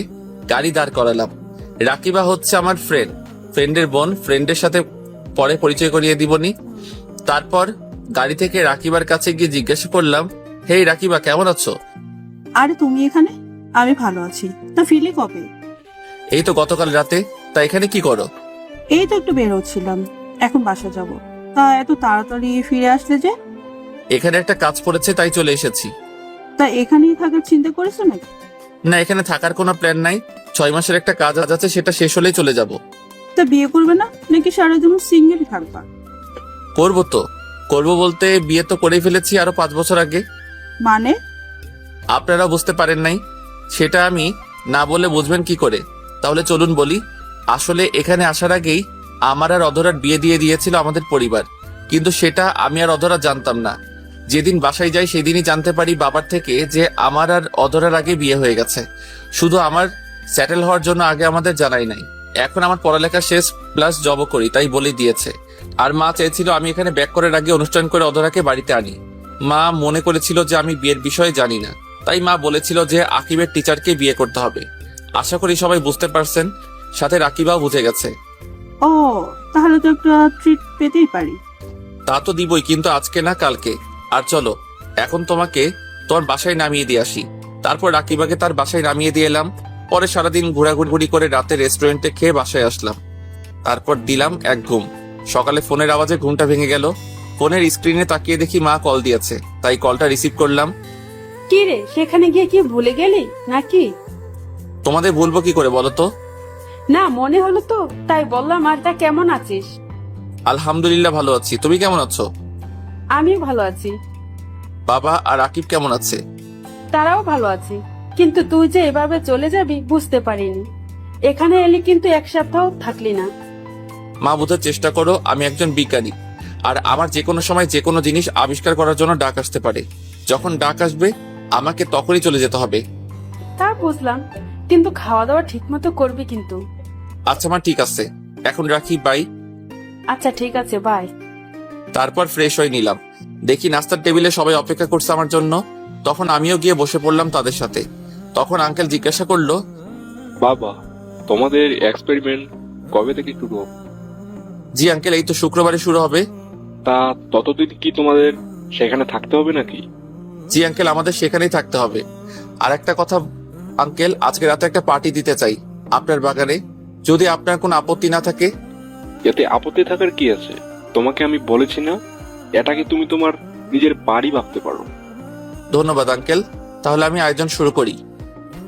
গাড়ি দাঁড় করালাম। রাকিবা হচ্ছে আমার ফ্রেন্ডের বোন। ফ্রেন্ডের সাথে পরে পরিচয় করিয়ে দিবনি। তারপর গাড়ি থেকে রাকিবার কাছে গিয়ে জিজ্ঞাসা করলাম, হেই রাকিবা, কেমন আছো? আরে তুমি এখানে? আমি ভালো আছি। তা ফিরলি কবে? এই তো গতকাল রাতে। তা এখানে কি করো? এই তো একটু বের হচ্ছিলাম, এখন বাসা যাব। তা এত তাড়াতাড়ি ফিরে আসলে যে? এখানে একটা কাজ পড়েছে তাই চলে এসেছি। তা এখানেই থাকার চিন্তা করেছো নাকি? না, এখানে থাকার কোনো প্ল্যান নাই। 6 মাসের একটা কাজ আছে, সেটা শেষ হলেই চলে যাব। তা বিয়ে করবে না নাকি সারা জীবন সিঙ্গেলই থাকবা? করবো বলতে বিয়ে তো করেই ফেলেছি আরো 5 বছর আগে। মানে? আপনারা বুঝতে পারেন নাই, সেটা আমি না বলে বুঝবেন কি করে? তাহলে চলুন বলি। আসলে এখানে আসার আগেই আমার আর অধরার বিয়ে দিয়ে দিয়েছিল আমাদের পরিবার, কিন্তু সেটা আমি আর অধরা জানতাম না। যেদিন বাসায় যাই সেদিনই জানতে পারি বাবার থেকে যে আমার আর অধরার আগে বিয়ে হয়ে গেছে। শুধু আমার সেটেল হওয়ার জন্য আগে আমাদের জানাই নাই। এখন আমার পড়ালেখা শেষ প্লাস জবও করি, তাই বলে দিয়েছে। আর মা চেয়েছিল আমি এখানে ব্যাক করার আগে অনুষ্ঠান করে অধরাকে বাড়িতে আনি। মা মনে করেছিল যে আমি বিয়ের বিষয়ে জানি না, তাই মা বলেছিল যে আকিবের টিচারকে বিয়ে করতে হবে। আশা করি সবাই বুঝতে পারছেন, সাথে রাকিবাও বুঝে গেছে। ও, তাহলে তো একটা ট্রিট পেতেই পারি। তা তো দিবই, কিন্তু আজকে না, কালকে। আর চলো এখন তোমাকে তোমার বাসায় নামিয়ে দিয়ে আসি। তারপর রাকিবাকে তার বাসায় নামিয়ে দিয়ে এলাম। পরে সারাদিন ঘোরাঘুরি করে রাতে রেস্টুরেন্টে খেয়ে বাসায় আসলাম। তারপর দিলাম এক ঘুম। সকালে ফোনের আওয়াজে ঘুমটা ভেঙে গেল। ফোনের স্ক্রিনে তাকিয়ে দেখি মা কল দিয়েছে, তাই কলটা রিসিভ করলাম। কি রে, সেখানে গিয়ে কি ভুলে গেলি নাকি? তোমাদের ভুলবো কি করে বলো তো? না, মনে হলো তো তাই বললাম। আর তা কেমন আছিস? আলহামদুলিল্লাহ ভালো আছি, তুমি কেমন আছো? আমিও ভালো আছি। বাবা আর আকিব কেমন আছে? তারাও ভালো আছে, কিন্তু তুই যে এভাবে চলে যাবি বুঝতে পারিনি। এখানে এলি কিন্তু 1 সপ্তাহ থাকলি না। মা, বোঝার চেষ্টা করো আমি একজন বিজ্ঞানী, আর আমার যে কোনো সময় যে কোনো জিনিস আবিষ্কার করার জন্য ডাক আসতে পারে। যখন ডাক আসবে আমাকে তখনই চলে যেতে হবে। তা বুঝলাম, কিন্তু খাওয়া দাওয়া ঠিক মতো করবি কিন্তু। আচ্ছা মা, ঠিক আছে, এখন রাখি, বাই। আচ্ছা ঠিক আছে, বাই। তারপর ফ্রেশ হয়ে নিলাম। দেখি নাস্তার টেবিলে সবাই অপেক্ষা করছে আমার জন্য। তখন আমিও গিয়ে বসে পড়লাম তাদের সাথে। তখন আঙ্কেল জিজ্ঞাসা করলো, বাবা, তোমাদের এক্সপেরিমেন্ট কবে থেকে শুরু হবে? জি আঙ্কেল, এই তো শুক্রবারে শুরু হবে। তা ততদিন কি তোমাদের সেখানে থাকতে হবে নাকি? জি আঙ্কেল, আমাদের সেখানেই থাকতে হবে। আর একটা কথা আঙ্কেল, আজকে রাতে একটা পার্টি দিতে চাই আপনার বাগানে, যদি আপনার কোনো আপত্তি না থাকে। এতে আপত্তি থাকার কি আছে? তোমাকে আমি বলেছি না, এটাকে তুমি তোমার নিজের বাড়ি ভাবতে পারো। ধন্যবাদ আঙ্কেল, তাহলে আমি আয়োজন শুরু করি।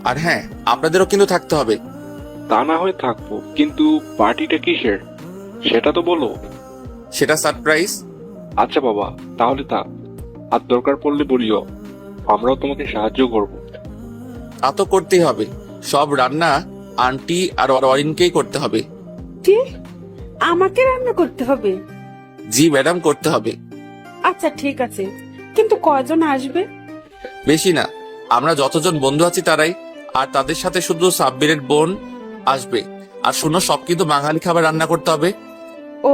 আর হ্যাঁ, আপনাদেরও কিন্তু থাকতে হবে। তা না হয় থাকবো, কিন্তু পার্টিটা কিসের সেটা তো বলো। সেটা সারপ্রাইজ। আচ্ছা বাবা, তাহলে থাক। আর দরকার পড়লে বলিও, আমরাও তোমাকে সাহায্য করব। তা তো করতেই হবে, সব রান্না আন্টি আর অরিনকেই করতে হবে। কি, আমাকে রান্না করতে হবে? জি ম্যাডাম, করতে হবে। আচ্ছা ঠিক আছে, কিন্তু কয়জন আসবে? বেশি না, আমরা যতজন বন্ধু আছি তারাই, আর তাদের সাথে শুধু সাব্বিরের বোন আসবে। আর শুনো, সব কিন্তু বাঙালি খাবার রান্না করতে হবে। ও,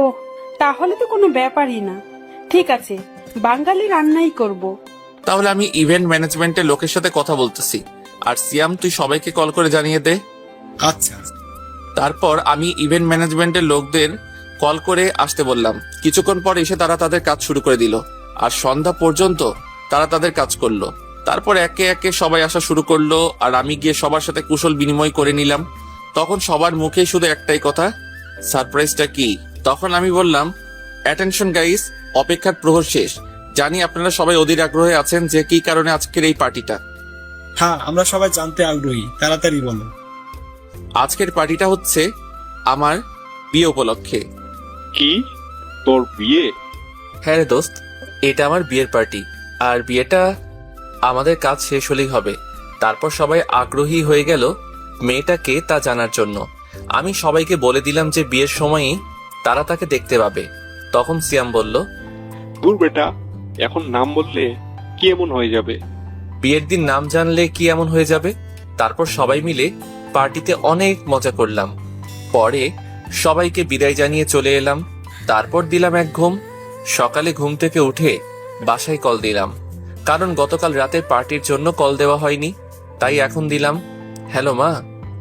তাহলে তো কোনো ব্যাপারই না। ঠিক আছে, বাঙালি রান্নাই করব। তাহলে আমি ইভেন্ট ম্যানেজমেন্টের লোকের সাথে কথা বলতেছি, আর সিয়াম তুই সবাইকে কল করে জানিয়ে দে। আচ্ছা। তারপর আমি ইভেন্ট ম্যানেজমেন্টের লোকদের কল করে আসতে বললাম। কিছুক্ষণ পর এসে তারা তাদের কাজ শুরু করে দিল, আর সন্ধ্যা পর্যন্ত তারা তাদের কাজ করলো। তারপর একে একে সবাই আসা শুরু করলো, আর আমি গিয়ে সবার সাথে কুশল বিনিময় করে নিলাম। তখন সবার মুখেই শুধু একটাই কথা, সারপ্রাইজটা কি? তখন আমি বললাম, অ্যাটেনশন গাইস, অপেক্ষার প্রহর শেষ। জানি আপনারা সবাই অধীর আগ্রহে আছেন যে কি কারণে আজকের এই পার্টিটা। হ্যাঁ, আমরা সবাই জানতে আগ্রহী, তাড়াতাড়ি বলো। আজকের পার্টিটা হচ্ছে আমার বিয়ে উপলক্ষে। কি, তোর বিয়ে? হ্যাঁ রে দোস্ত, এটা আমার বিয়ের পার্টি। আর বিয়েটা আমাদের কাজ শেষ হলেই হবে। তারপর সবাই আগ্রহী হয়ে গেল মেয়েটাকে তা জানার জন্য। আমি সবাইকে বলে দিলাম যে বিয়ের সময়ই তারা তাকে দেখতে পাবে। তখন সিয়াম বলল, দূর বেটা, এখন নাম বললে কি এমন হয়ে যাবে? বিয়ের দিন নাম জানলে কি এমন হয়ে যাবে? তারপর সবাই মিলে পার্টিতে অনেক মজা করলাম। পরে সবাইকে বিদায় জানিয়ে চলে এলাম। তারপর দিলাম এক ঘুম। সকালে ঘুম থেকে উঠে বাসায় কল দিলাম, কারণ গতকাল রাতে পার্টির জন্য কল দেওয়া হয়নি, তাই এখন দিলাম। হ্যালো মা,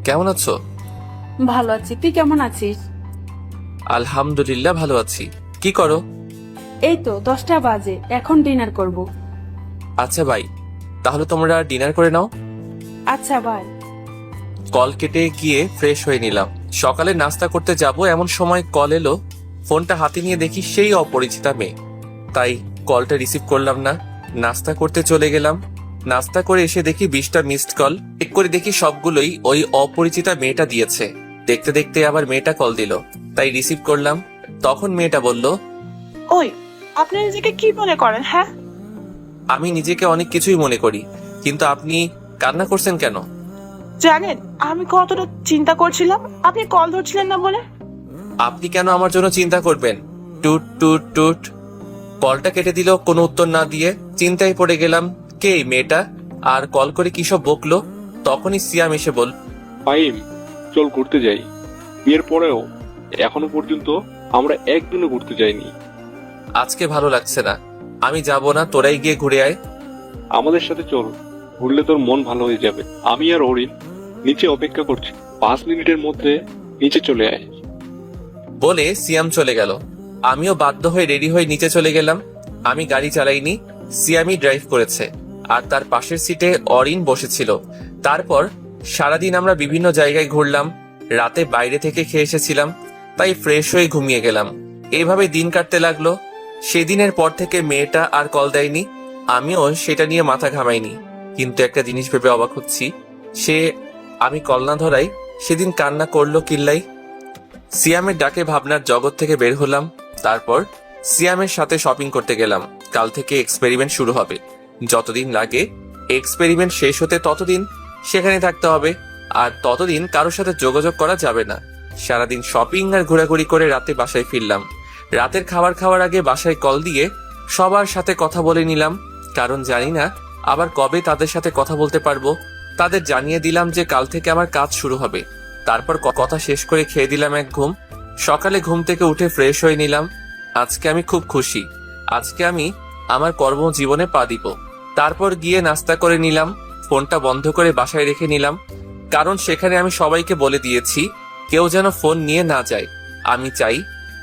কেমন আছো? ভালো আছি, তুই কেমন আছিস? আলহামদুলিল্লাহ ভালো আছি। কি করো? এই তো 10টা বাজে, এখন ডিনার করব। আচ্ছা ভাই, তাহলে তোমরা ডিনার করে নাও। আচ্ছা বাই। কল কেটে গিয়ে ফ্রেশ হয়ে নিলাম। সকালে নাস্তা করতে যাব এমন সময় কল এলো। ফোনটা হাতে নিয়ে দেখি সেই অপরিচিতা মেয়ে, তাই কলটা রিসিভ করলাম না। নাস্তা করতে চলে গেলাম। নাস্তা করে এসে দেখি 20টা মিসড কল। চেক করে দেখি সবগুলোই ওই অপরিচিতা মেয়েটা দিয়েছে। দেখতে দেখতে আবার মেয়েটা কল দিল, তাই রিসিভ করলাম। তখন মেয়েটা বলল, ওই, আপনি নিজেকে কি মনে করেন? হ্যাঁ, আমি নিজেকে অনেক কিছুই মনে করি, কিন্তু আপনি কান্না করছেন কেন? জানেন আমি কতটা চিন্তা করছিলাম, আপনি কল ধরছিলেন না বলে। আপনি কেন আমার জন্য চিন্তা করবেন? টুট টুট টুট। কলটা কেটে দিল কোনো উত্তর না দিয়ে। চিন্তায় পড়ে গেলাম, কে এই মেয়েটা, আর কল করে কি সব বকলো। তখনই সিয়াম এসে বল, ফাহিম, চল ঘুরতে যাই। বিয়ের পরেও এখনো পর্যন্ত আমরা একদিনও ঘুরতে যাইনি। আজকে ভালো লাগছে না, আমি যাব না, তোরাই গিয়ে ঘুরে আয়। আমাদের সাথে চল, ঘুরলে তোর মন ভালো হয়ে যাবে। আমি আর অরিন নিচে অপেক্ষা করছি, 5 মিনিটের মধ্যে নিচে চলে আয়। বলে সিয়াম চলে গেল। আমিও বাধ্য হয়ে রেডি হয়ে নিচে চলে গেলাম। আমি গাড়ি চালাইনি, সিয়ামই ড্রাইভ করেছে, আর তার পাশের সিটে অরিন বসেছিল। তারপর সারাদিন আমরা বিভিন্ন জায়গায় ঘুরলাম। রাতে বাইরে থেকে খেয়ে এসেছিলাম, তাই ফ্রেশ হয়ে ঘুমিয়ে গেলাম। এইভাবে দিন কাটতে লাগলো। সেদিনের পর থেকে মেয়েটা আর কল দেয়নি। আমিও সেটা নিয়ে মাথা ঘামাইনি, কিন্তু একটা জিনিস ভেবে অবাক হচ্ছি, আমি কল না ধরাই সেদিন কান্না করলো কিল্লাই। সিয়ামের ডাকে ভাবনার জগৎ থেকে বের হলাম। তারপর সিয়ামের সাথে শপিং করতে গেলাম। কাল থেকে এক্সপেরিমেন্ট শুরু হবে। যতদিন লাগে এক্সপেরিমেন্ট শেষ হতে ততদিন সেখানে থাকতে হবে, আর ততদিন কারোর সাথে যোগাযোগ করা যাবে না। সারাদিন শপিং আর ঘোরাঘুরি করে রাতে বাসায় ফিরলাম। রাতের খাবার খাওয়ার আগে বাসায় কল দিয়ে সবার সাথে কথা বলে নিলাম, কারণ জানি না আবার কবে তাদের সাথে কথা বলতে পারবো। তাদের জানিয়ে দিলাম যে কাল থেকে আমার কাজ শুরু হবে। তারপর কথা শেষ করে খেয়ে দিলাম এক ঘুম। সকালে ঘুম থেকে উঠে ফ্রেশ হয়ে নিলাম। আজকে আমি খুব খুশি, আজকে আমি আমার কর্মজীবনে পা দিব। তারপর গিয়ে নাস্তা করে নিলাম। ফোনটা বন্ধ করে বাসায় রেখে নিলাম, কারণ সেখানে আমি সবাইকে বলে দিয়েছি কেউ যেন ফোন নিয়ে না যায়। আমি চাই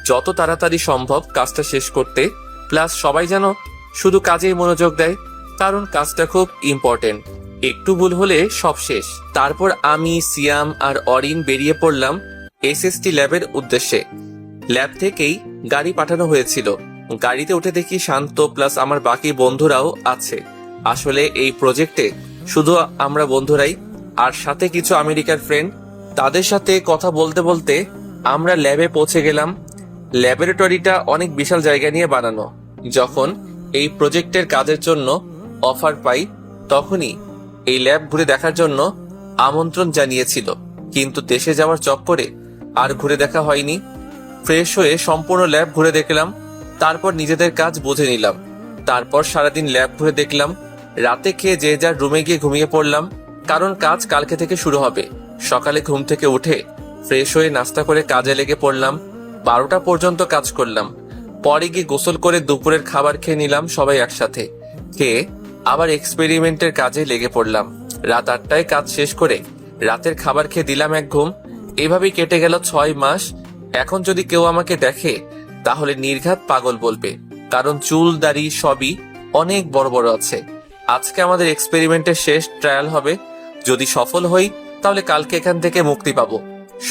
যত তাড়াতাড়ি সম্ভব কাজটা শেষ করতে, প্লাস সবাই যেন শুধু কাজেই মনোযোগ দেয়, কারণ কাজটা খুব ইম্পর্টেন্ট। একটু ভুল হলে সব শেষ। তারপর আমি, সিয়াম আর অরিন বেরিয়ে পড়লাম এসএসটি ল্যাবের উদ্দেশ্যে। ল্যাব থেকেই গাড়ি পাঠানো হয়েছিল। গাড়িতে উঠে দেখি শান্ত প্লাস আমার বাকি বন্ধুরাও আছে। আসলে এই প্রজেক্টে শুধু আমরা বন্ধুরাই, আর সাথে কিছু আমেরিকার ফ্রেন্ড। তাদের সাথে কথা বলতে বলতে আমরা ল্যাবে পৌঁছে গেলাম। ল্যাবরেটরিটা অনেক বিশাল জায়গা নিয়ে বানানো। যখন এই প্রজেক্টের কাজের জন্য অফার পাই, তখনই এই ল্যাব ঘুরে দেখার জন্য আমন্ত্রণ জানিয়েছিল, কিন্তু দেশে যাওয়ার চক্করে আর ঘুরে দেখা হয়নি। ফ্রেশ হয়ে সম্পূর্ণ ল্যাব ঘুরে দেখলাম, তারপর নিজেদের কাজ বুঝে নিলাম। তারপর সারাদিন ল্যাব ঘুরে দেখলাম, রাতে খেয়ে যে যার রুমে গিয়ে ঘুমিয়ে পড়লাম, কারণ কাজ কালকে থেকে শুরু হবে। সকালে ঘুম থেকে উঠে ফ্রেশ হয়ে নাস্তা করে কাজে লেগে পড়লাম। 12টা পর্যন্ত কাজ করলাম। পরে গিয়ে গোসল করে দুপুরের খাবার খেয়ে নিলাম সবাই একসাথে। খেয়ে আবার এক্সপেরিমেন্টের কাজে লেগে পড়লাম। রাত 8টায় কাজ শেষ করে রাতের খাবার খেয়ে দিলাম এক ঘুম। এভাবেই কেটে গেল 6 মাস। এখন যদি কেউ আমাকে দেখে তাহলে নির্ঘাত পাগল বলবে, কারণ চুল দাড়ি সবই অনেক বড় বড় আছে। আজকে আমাদের এক্সপেরিমেন্টের শেষ ট্রায়াল হবে। যদি সফল হই তাহলে কালকে এখান থেকে মুক্তি পাবো।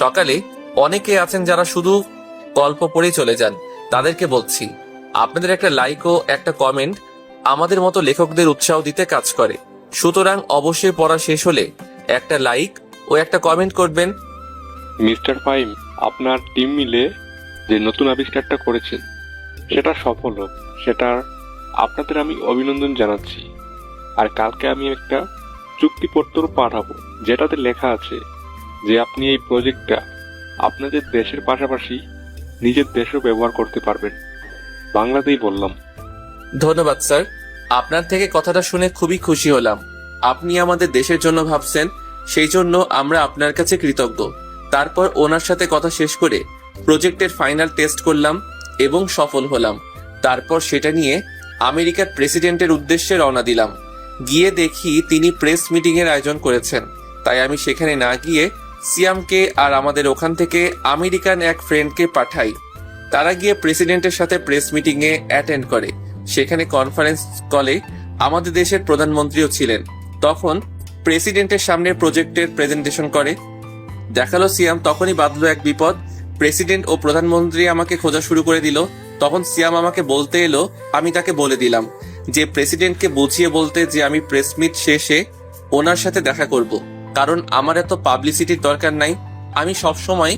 সকালে অনেকে আছেন যারা শুধু গল্প পড়েই চলে যান, তাদেরকে বলছি আপনাদের একটা লাইক ও একটা কমেন্ট আমাদের মতো লেখকদের উৎসাহ দিতে কাজ করে। সুতরাং অবশ্যই পড়া শেষ হলে একটা লাইক ও একটা কমেন্ট করবেন। মিস্টার ফাইম, আপনার টিম মিলে যে নতুন আবিষ্কারটা করেছেন সেটা সফল হোক, সেটার আপনাদের আমি অভিনন্দন জানাচ্ছি। আর কালকে আমি একটা চুক্তিপত্র পাঠাবো যেটাতে লেখা আছে যে আপনি এই প্রজেক্টটা আপনাদের দেশের পাশাপাশি নিজের দেশেও ব্যবহার করতে পারবেন। বাংলাতেই বললাম। ধন্যবাদ স্যার, আপনার থেকে কথাটা শুনে খুবই খুশি হলাম। আপনি আমাদের দেশের জন্য ভাবছেন, সেই জন্য আমরা আপনার কাছে কৃতজ্ঞ। তারপর ওনার সাথে কথা শেষ করে প্রজেক্টের ফাইনাল টেস্ট করলাম এবং সফল হলাম। তারপর সেটা নিয়ে আমেরিকার প্রেসিডেন্টের উদ্দেশ্যে রওনা দিলাম। গিয়ে দেখি তিনি প্রেস মিটিং এর আয়োজন করেছেন, তাই আমি সেখানে না গিয়ে সিয়ামকে আর আমাদের ওখান থেকে আমেরিকান এক ফ্রেন্ডকে পাঠাই। তারা গিয়ে প্রেসিডেন্টের সাথে প্রেস মিটিং এ অ্যাটেন্ড করে। সেখানে কনফারেন্স কলে আমাদের দেশের প্রধানমন্ত্রীও ছিলেন। তখন প্রেসিডেন্টের সামনে প্রজেক্টের প্রেজেন্টেশন করে দেখালো সিয়াম। তখনই বাঁধলো এক বিপদ। প্রেসিডেন্ট ও প্রধানমন্ত্রী আমাকে খোঁজা শুরু করে দিল। তখন সিয়াম আমাকে বলতে এলো, আমি তাকে বলে দিলাম যে প্রেসিডেন্টকে বুঝিয়ে বলতে যে আমি প্রেস মিট শেষে ওনার সাথে দেখা করব, কারণ আমার এত পাবলিসিটির দরকার নাই। আমি সব সময়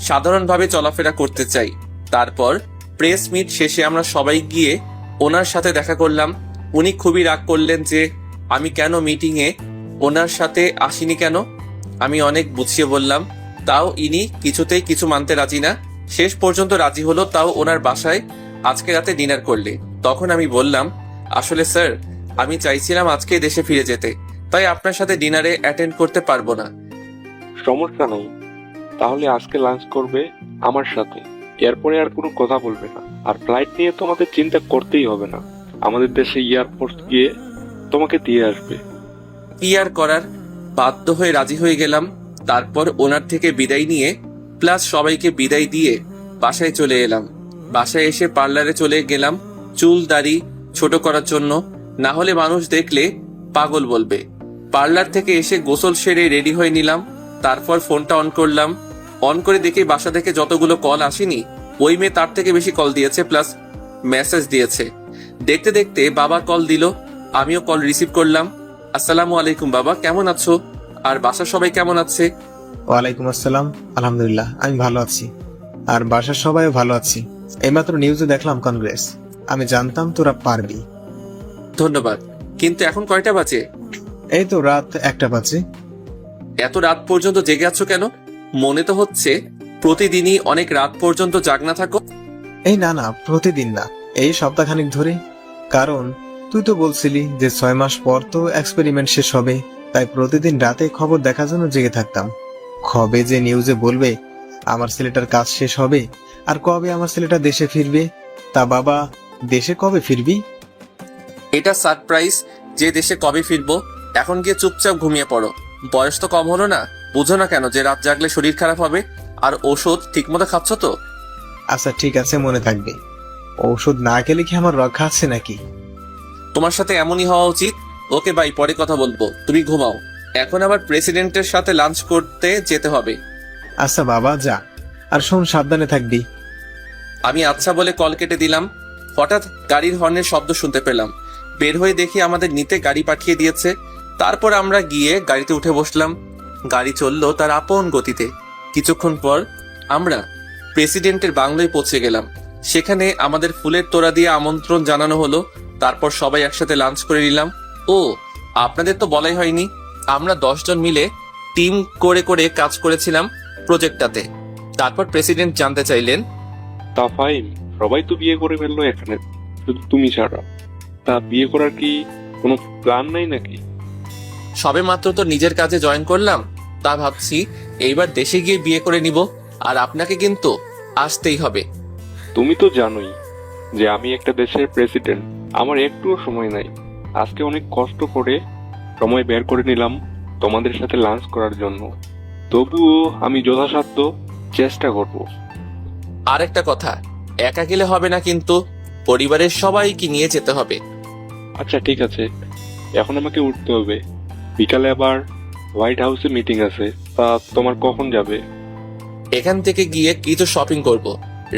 সাধারণভাবে চলাফেরা করতে চাই। তারপর প্রেস মিট শেষে আমরা সবাই গিয়ে ওনার সাথে দেখা করলাম। উনি খুবই রাগ করলেন যে আমি কেন মিটিং এ ওনার সাথে আসিনি কেন। আমি অনেক বুঝিয়ে বললাম, তাও ইনি কিছুতেই কিছু মানতে রাজি না। শেষ পর্যন্ত রাজি হলো, তাও ওনার বাসায় আজকে রাতে ডিনার করলে। তখন আমি বললাম, আসলে স্যার আমি চাইছিলাম আজকে দেশে ফিরে যেতে, তাই আপনার সাথে ডিনারে অ্যাটেন্ড করতে পারবো না। সমস্যা নেই, তাহলে আজকে লাঞ্চ করবে আমার সাথে, এরপরে আর কোনো কথা বলবে না। আর ফ্লাইট নিয়ে তোমাদের চিন্তা করতেই হবে না, আমাদের দেশে এয়ারফোর্স গিয়ে তোমাকে দিয়ে আসবে। পিআর করার বাধ্য হয়ে রাজি হয়ে গেলাম। তারপর ওনার থেকে বিদায় নিয়ে প্লাস সবাইকে বিদায় দিয়ে বাসায় চলে এলাম। বাসায় এসে পার্লারে চলে গেলাম চুল দাড়ি ছোট করার জন্য, না হলে মানুষ দেখলে পাগল বলবে। পার্লার থেকে এসে গোসল সেরে রেডি হয়ে নিলাম। তারপর ফোনটা অন করলাম। অন করে দেখে বাসা থেকে যতগুলো কল আসেনি, ওই মেয়ে তার থেকে বেশি কল দিয়েছে, প্লাস মেসেজ দিয়েছে। দেখতে দেখতে বাবা কল দিল, আমিও কল রিসিভ করলাম। আসসালামু আলাইকুম বাবা, কেমন আছো? আর বাসার সবাই কেমন আছে? ওয়ালাইকুম আসসালাম, আলহামদুলিল্লাহ আমি ভালো আছি। আর বাসার সবাই ভালো আছি। এইমাত্র নিউজে দেখলাম কংগ্রেস। আমি জানতাম তোরা পারবি। ধন্যবাদ। কিন্তু এখন কয়টা বাজে? এই তো রাত 1টা বাজে। এত রাত পর্যন্ত জেগে আছো কেন? মনে তো হচ্ছে প্রতিদিনই অনেক রাত পর্যন্ত জাগনা থাকো। এই না না, প্রতিদিন না, এই সপ্তাহখানিক ধরে। কারণ তুই তো বলছিলি যে 6 মাস পর তো এক্সপেরিমেন্ট শেষ হবে, তাই প্রতিদিন রাতে খবর দেখার জন্য জেগে থাকতাম। কবে যে নিউজে বলবে আমার ছেলেটার কাজ শেষ হবে আর কবে আমার ছেলেটা দেশে ফিরবে। তা বাবা, দেশে কবে ফিরবি? এটা সারপ্রাইজ যে দেশে কবে ফিরবো। এখন গিয়ে চুপচাপ ঘুমিয়ে পড়ো। বয়স তো কম হলো না, বুঝো না কেন যে রাত জাগলে শরীর খারাপ হবে? আর ওষুধ ঠিকমতো খাচ্ছ তো? আচ্ছা ঠিক আছে, মনে থাকবে। ঔষধ না খেলে কি আমার রক্ষা আছে নাকি? তোমার সাথে এমনই হওয়া উচিত। ওকে বাই, পরে কথা বলবো, তুমি ঘুমাও। এখন আবার প্রেসিডেন্টের সাথে লাঞ্চ করতে যেতে হবে। আচ্ছা বাবা যা, আর শোন সাবধানে থাকবি। আমি আচ্ছা বলে কল কেটে দিলাম। হঠাৎ গাড়ির হর্নের শব্দ শুনতে পেলাম। বের হয়ে দেখি আমাদের নিতে গাড়ি পাঠিয়ে দিয়েছে। তারপর আমরা গিয়ে গাড়িতে উঠে বসলাম। গাড়ি চললো তার আপন গতিতে। কিছুক্ষণ পর আমরা প্রেসিডেন্টের বাংলোয় পৌঁছে গেলাম। সেখানে আমাদের ফুলের তোড়া দিয়ে আমন্ত্রণ জানানো হলো। তারপর সবাই একসাথে লাঞ্চ করে নিলাম। ও আপনাদের তো বলাই হয়নি, আমরা 10 জন মিলে টিম করে করে কাজ করেছিলাম প্রজেক্টটাতে। তারপর প্রেসিডেন্ট জানতে চাইলেন, তা ফাইন, সবাই তো বিয়ে করে ফেললো এখানে, শুধু তুমি ছাড়া। তা বিয়ে করার কি কোনো প্ল্যান নাই নাকি? সবে মাত্র তো নিজের কাজে জয়েন করলাম, তা ভাবছি এইবার দেশে গিয়ে বিয়ে করে নিব। আর আপনাকে কিন্তু আসতেই হবে। তুমি তো জানোই যে আমি একটা দেশের প্রেসিডেন্ট, আমার একটুও সময় নাই। আজকে অনেক কষ্ট করে সময় বের করে নিলাম তোমাদের সাথে লাঞ্চ করার জন্য, তবুও আমি যথাসাধ্য চেষ্টা করব। আর একটা কথা, একা গেলে হবে না, কিন্তু পরিবারের সবাইকে নিয়ে যেতে হবে। আচ্ছা ঠিক আছে, এখন আমাকে উঠতে হবে, বিকালে আবার হোয়াইট হাউসে মিটিং আছে। তা তোমার কখন যাবে? এখান থেকে গিয়ে কিছু শপিং করব,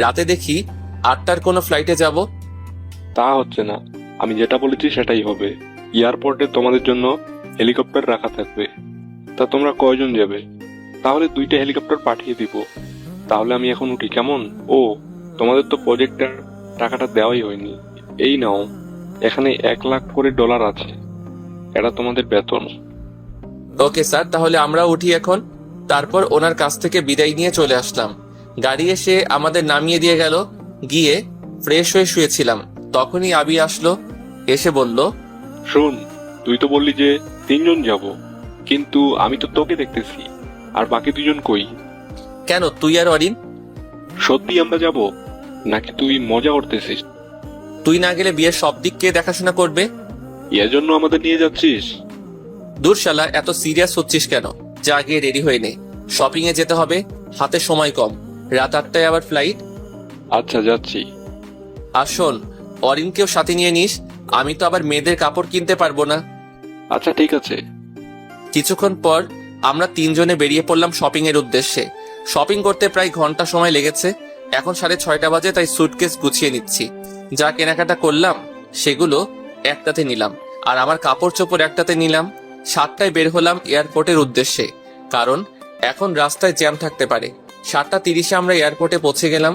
রাতে দেখি 8টার কোনো ফ্লাইটে যাব। তা হচ্ছে না, আমি যেটা বলেছি সেটাই হবে। এয়ারপোর্টে তোমাদের জন্য হেলিকপ্টার রাখা থাকবে। তা তোমরা কয়জন যাবে? তাহলে 2টা হেলিকপ্টার পাঠিয়ে দিব। তাহলে আমি এখন উঠি, কেমন? ও, তোমাদের তো প্রজেক্টের টাকাটা দেওয়াই হয়নি। এই নাও, এখানে $1 লাখ করে আছে, এটা তোমাদের বেতন। ওকে স্যার, তাহলে আমরা উঠি এখন। তারপর ওনার কাছ থেকে বিদায় নিয়ে চলে আসলাম। গাড়ি এসে আমাদের নামিয়ে দিয়ে গেল। গিয়ে ফ্রেশ হয়ে শুয়েছিলাম, তখনই আবি আসলো। এসে বলল, শোন, তুই তো বললি যে 3জন যাব, কিন্তু আমি তো তোকে দেখতেছি, আর বাকি 2জন কই? কেন, তুই আর অরিন? সত্যি আমরা যাব নাকি তুই মজা করতেছিস? তুই না গেলে বিয়ের সব দিক কে দেখাশোনা করবে? এজন্য আমাদের নিয়ে যাচ্ছিস? দূর শালা, এত সিরিয়াস হচ্ছিস কেন? যা গিয়ে রেডি হয়ে নে, শপিং এ যেতে হবে, হাতে সময় কম, রাত 8টায় আবার ফ্লাইট। আচ্ছা যাচ্ছি। আর শোন, অরিনকেও সাথে নিয়ে নিস, আমি তো আবার মেয়েদের কাপড় কিনতে পারবো না। আচ্ছা ঠিক আছে। কিছুক্ষণ পর আমরা 3জনে বেরিয়ে পড়লাম শপিং এর উদ্দেশ্যে। শপিং করতে প্রায় ঘন্টা সময় লেগেছে। এখন 6:30 বাজে, তাই সুটকেস গুছিয়ে নিচ্ছি। যা কেনাকাটা করলাম সেগুলো একটাতে নিলাম, আর আমার কাপড় চোপড় একটাতে নিলাম। 7টায় বের হলাম এয়ারপোর্টের উদ্দেশ্যে, কারণ এখন রাস্তায় জ্যাম থাকতে পারে। 7:30 আমরা এয়ারপোর্টে পৌঁছে গেলাম।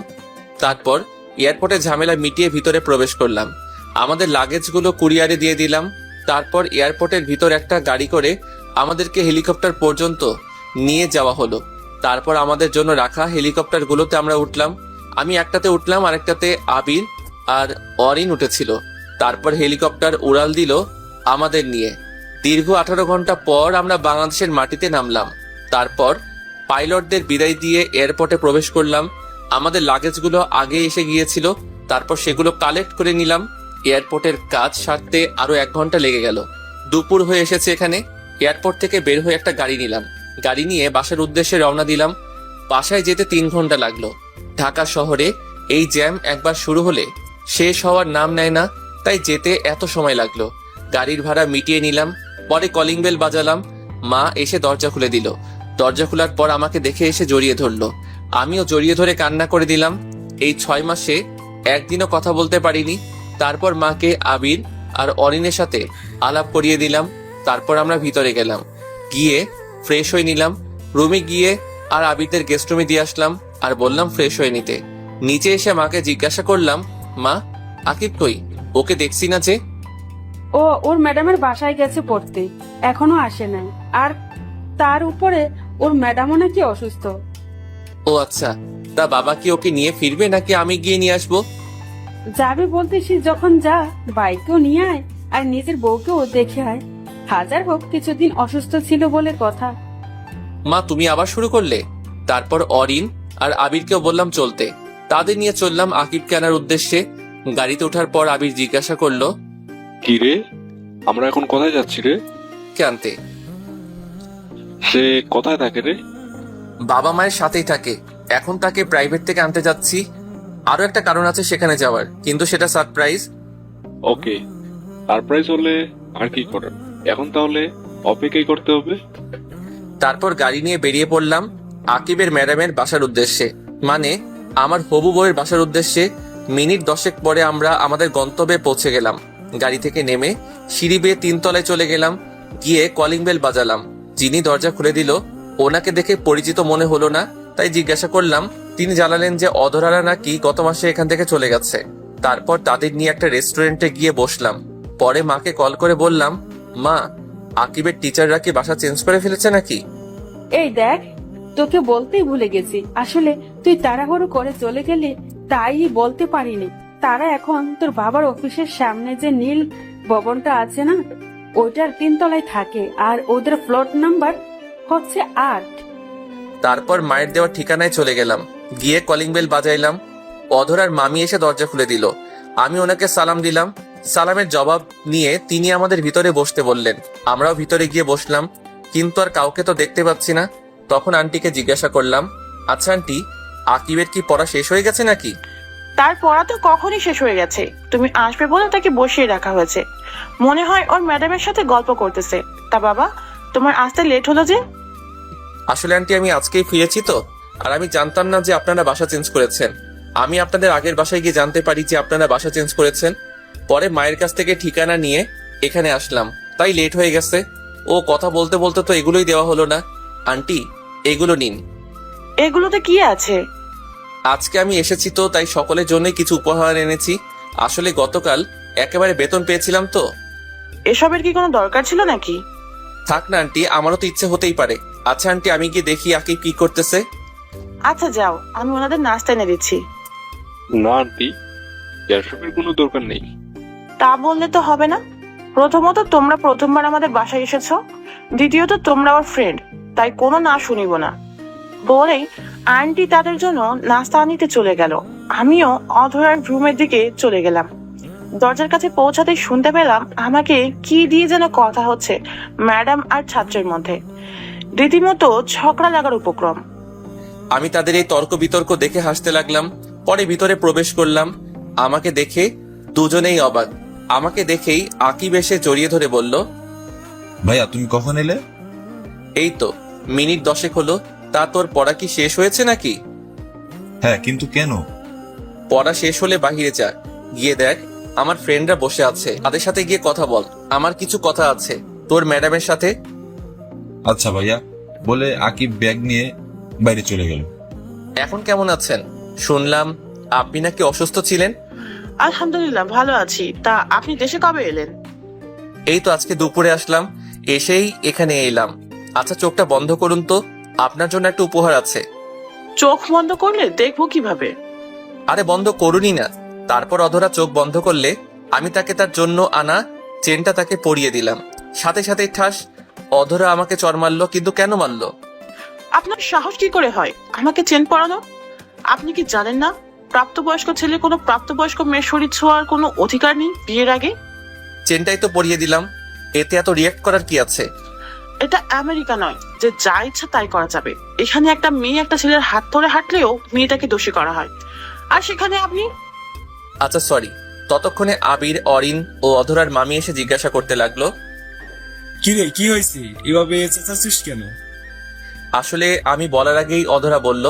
তারপর এয়ারপোর্টে ঝামেলা মিটিয়ে ভিতরে প্রবেশ করলাম। আমাদের লাগেজগুলো কুরিয়ারে দিয়ে দিলাম। তারপর এয়ারপোর্টের ভিতর একটা গাড়ি করে আমাদেরকে হেলিকপ্টার পর্যন্ত নিয়ে যাওয়া হলো। তারপর আমাদের জন্য রাখা হেলিকপ্টারগুলোতে আমরা উঠলাম। আমি একটাতে উঠলাম, আরেকটাতে আবির আর অরিন উঠেছিল। তারপর হেলিকপ্টার উড়াল দিল আমাদের নিয়ে। দীর্ঘ 18 ঘন্টা পর আমরা বাংলাদেশের মাটিতে নামলাম। তারপর পাইলটদের বিদায় দিয়ে এয়ারপোর্টে প্রবেশ করলাম। আমাদের লাগেজগুলো আগে এসে গিয়েছিল, তারপর সেগুলো কালেক্ট করে নিলাম। এয়ারপোর্টের কাজ সারতে আরো 1 ঘন্টা লেগে গেল। দুপুর হয়ে এসেছে এখানে। এয়ারপোর্ট থেকে বের হয়ে একটা গাড়ি নিলাম। গাড়ি নিয়ে বাসার উদ্দেশ্যে রওনা দিলাম। বাসায় যেতে 3 ঘন্টা লাগলো। ঢাকা শহরে এই জ্যাম একবার শুরু হলে শেষ হওয়ার নাম নেয় না, তাই যেতে এত সময় লাগলো। গাড়ির ভাড়া মিটিয়ে নিলাম। পরে কলিং বেল বাজালাম। মা এসে দরজা খুলে দিল। দরজা খোলার পর আমাকে দেখে এসে জড়িয়ে ধরলো। আমিও জড়িয়ে ধরে কান্না করে দিলাম। এই 6 মাসে একদিনও কথা বলতে পারিনি। তারপর মাকে আবির আর অরিনের সাথে আলাপ করিয়ে দিলাম। তারপর আমরা ভিতরে গেলাম, গিয়ে ফ্রেশ হয়ে নিলাম। রুমে গিয়ে আর আবিরদের গেস্ট রুমে দিয়ে আসলাম, আর বললাম ফ্রেশ হয়ে নিতে। নিচে এসে মাকে জিজ্ঞাসা করলাম, মা আকিব কই? ওকে দেখছি না যে। ও ওর ম্যাডামের বাসায় গেছে পড়তে, এখনো আসে নাই। আর তার উপরে ওর ম্যাডামও নাকি অসুস্থ। ও আচ্ছা, তা বাবা কি ওকে নিয়ে ফিরবে নাকি আমি গিয়ে নিয়ে আসবো? যাবে বলতেছিস যখন যা, বাইকেও নিয়ে আয় আর নিজের বউকেও দেখে আয়। হাজার হোক কিছুদিন অসুস্থ ছিল বলে কথা। মা তুমি আবার শুরু করলে? তারপর অরিন আর আবিরকেও বললাম চলতে। তাদের নিয়ে চললাম আকিবকে আনার উদ্দেশ্যে। গাড়িতে ওঠার পর আবির জিজ্ঞাসা করলো, কি রে, আমরা এখন কোথায় যাচ্ছি রে? কে আনতে? সে কোথায় থাকে রে? বাবা মায়ের সাথেই থাকে, এখন তাকে প্রাইভেট থেকে আনতে যাচ্ছি। আরো একটা কারণ আছে সেখানে যাওয়ার, কিন্তু সেটা সারপ্রাইজ। ওকে, সারপ্রাইজ হলে আর কি করার, এখন তাহলে অপেক্ষাই করতে হবে। তারপর গাড়ি নিয়ে বেরিয়ে পড়লাম আকিবের ম্যাডামের বাসার উদ্দেশ্যে, মানে আমার হবু বউয়ের বাসার উদ্দেশ্যে। মিনিট 10 পরে আমরা আমাদের গন্তব্যে পৌঁছে গেলাম। গাড়ি থেকে নেমে সিঁড়ি বেয়ে 3 তলায় চলে গেলাম। গিয়ে কলিং বেল বাজালাম। যিনি দরজা খুলে দিল ওনাকে দেখে পরিচিত মনে হলো না, তাই জিজ্ঞাসা করলাম। তিনি জানালেন যে অধরারা নাকি গত মাসে এখান থেকে চলে গেছে। তারপর তাদের নিয়ে একটা রেস্টুরেন্টে গিয়ে বসলাম। পরে মাকে কল করে বললাম, মা আকিবের টিচাররা কি বাসা চেঞ্জ করে ফেলেছে নাকি? এই দেখ, তোকে বলতেই ভুলে গেছি, আসলে তুই তাড়াহুড়ো করে চলে গেলি তাই বলতে পারিনি। তারা এখন তোর বাবার অফিসের সামনে যে নীল ভবনটা আছে না, ওইটার 3 তলায় থাকে, আর ওদের ফ্লোর নাম্বার হচ্ছে 8। তারপর মায়ের দেওয়া ঠিকানায় চলে গেলাম। গিয়ে কলিং বেল বাজাইলাম। অধরার মামি এসে দরজা খুলে দিল। আমি ওনাকে সালাম দিলাম। সালামের জবাব নিয়ে তিনি আমাদের ভিতরে বসতে বললেন। আমরাও ভিতরে গিয়ে বসলাম, কিন্তু আর কাউকে তো দেখতে পাচ্ছি না। তখন আন্টিকে জিজ্ঞাসা করলাম, আচ্ছা আন্টি, আকিবের কি পড়া শেষ হয়ে গেছে নাকি? তার পড়া তো কখনই শেষ হয়ে গেছে, তুমি আসবে বলে তাকে বসিয়ে রাখা হয়েছে। মনে হয় ওর ম্যাডামের সাথে গল্প করতেছে। তা বাবা, তোমার আসতে লেট হলো যে? আসলে আন্টি, আমি আজকেই ফিরেছি তো, আর আমি জানতাম না যে আপনারা বাসা চেঞ্জ করেছেন। আমি আপনাদের আগের বাসায় গিয়ে জানতে পারি যে আপনারা বাসা চেঞ্জ করেছেন। পরে মায়ের কাছ থেকে ঠিকানা নিয়ে এখানে আসলাম, তাই লেট হয়ে গেছে। ও কথা বলতে বলতে তো এগুলোই দেওয়া হলো না। আন্টি, এগুলো নিন। এগুলোতে কি আছে? আজকে আমি এসেছি তো, তাই সকলের জন্যই কিছু উপহার এনেছি। আসলে গতকাল একেবারে বেতন পেয়েছিলাম তো। এসবের কি কোনো দরকার ছিল নাকি? থাক না আন্টি, আমারও তো ইচ্ছে হতেই পারে। আচ্ছা আন্টি, আমি গিয়ে দেখি আকিব কি করতেছে। আচ্ছা যাও, আমি ওনাদের নাস্তা এনে দিচ্ছি। না আন্টি, এসবের কোনো দরকার নেই। তা বললে তো হবে না। প্রথমত তোমরা প্রথমবার আমাদের বাসায় এসেছো, দ্বিতীয়ত তোমরা আমার ফ্রেন্ড, তাই কোনো না শুনিব না বলেই আন্টি তাদের জন্য নাস্তা আনিতে চলে গেল। আমিও অধরার রুমের দিকে চলে গেলাম। দরজার কাছে পৌঁছাতে শুনতে পেলাম আমাকে কি দিয়ে যেন কথা হচ্ছে ম্যাডাম আর ছাত্রের মধ্যে। রীতিমতো ঝগড়া লাগার উপক্রম। আমি তাদের এই তর্ক বিতর্ক দেখে হাসতে লাগলাম। পরে ভিতরে প্রবেশ করলাম। আমাকে দেখে দুজনেই অবাক। আমাকে দেখেই আকিব এসে জড়িয়ে ধরে বলল, ভাইয়া তুমি কখন এলে? এই তো মিনিট 10 হলো। তা তোর পড়া কি শেষ হয়েছে নাকি? হ্যাঁ, কিন্তু কেন? পড়া শেষ হলে বাহিরে যা, গিয়ে দেখ আমার ফ্রেন্ডরা বসে আছে, তাদের সাথে গিয়ে কথা বল। আমার কিছু কথা আছে তোর ম্যাডামের সাথে। আচ্ছা ভাইয়া, বলে আকিব ব্যাগ নিয়ে বাইরে চলে গেল। এখন কেমন আছেন? শুনলাম আপনি নাকি অসুস্থ ছিলেন। আলহামদুলিল্লাহ ভালো আছি। তা আপনি দেশে কবে এলেন? এই তো আজকে দুপুরে আসলাম, এসেই এখানে এলাম। আচ্ছা চোখটা বন্ধ করুন তো, আপনার জন্য একটা উপহার আছে। চোখ বন্ধ করলে দেখবো কিভাবে? আরে বন্ধ করুনই না। তারপর অধরা চোখ বন্ধ করলে আমি তাকে তার জন্য আনা চেনটা তাকে পরিয়ে দিলাম। সাথে সাথে ঠাস, অধরা আমাকে চড় মারলো। কিন্তু কেন মারলো? আপনার সাহস কি করে হয় আমাকে চেন পরানো? আপনি কি জানেন না প্রাপ্তবয়স্ক ছেলে কোনো প্রাপ্তবয়স্ক মেয়ের শরীর ছোঁয়ার কোনো অধিকার নেই বিয়ের আগে? চেনটাই তো পরিয়ে দিলাম, এতে এত রিয়েক্ট করার কি আছে? এটা আমেরিকা নয় যে যা ইচ্ছা তাই করা যাবে। এখানে একটা মেয়ে একটা ছেলের হাত ধরে হাঁটলেও মেয়েটাকে দোষী করা হয়, আর সেখানে আপনি। আচ্ছা সরি। ততক্ষণে আবির, অরিন ও অধরার মামি এসে জিজ্ঞাসা করতে লাগলো, কি রে, কি হয়েছে? এভাবে চেঁচাচ্ছিস কেন? আসলে আমি বলার আগেই অধরা বলল,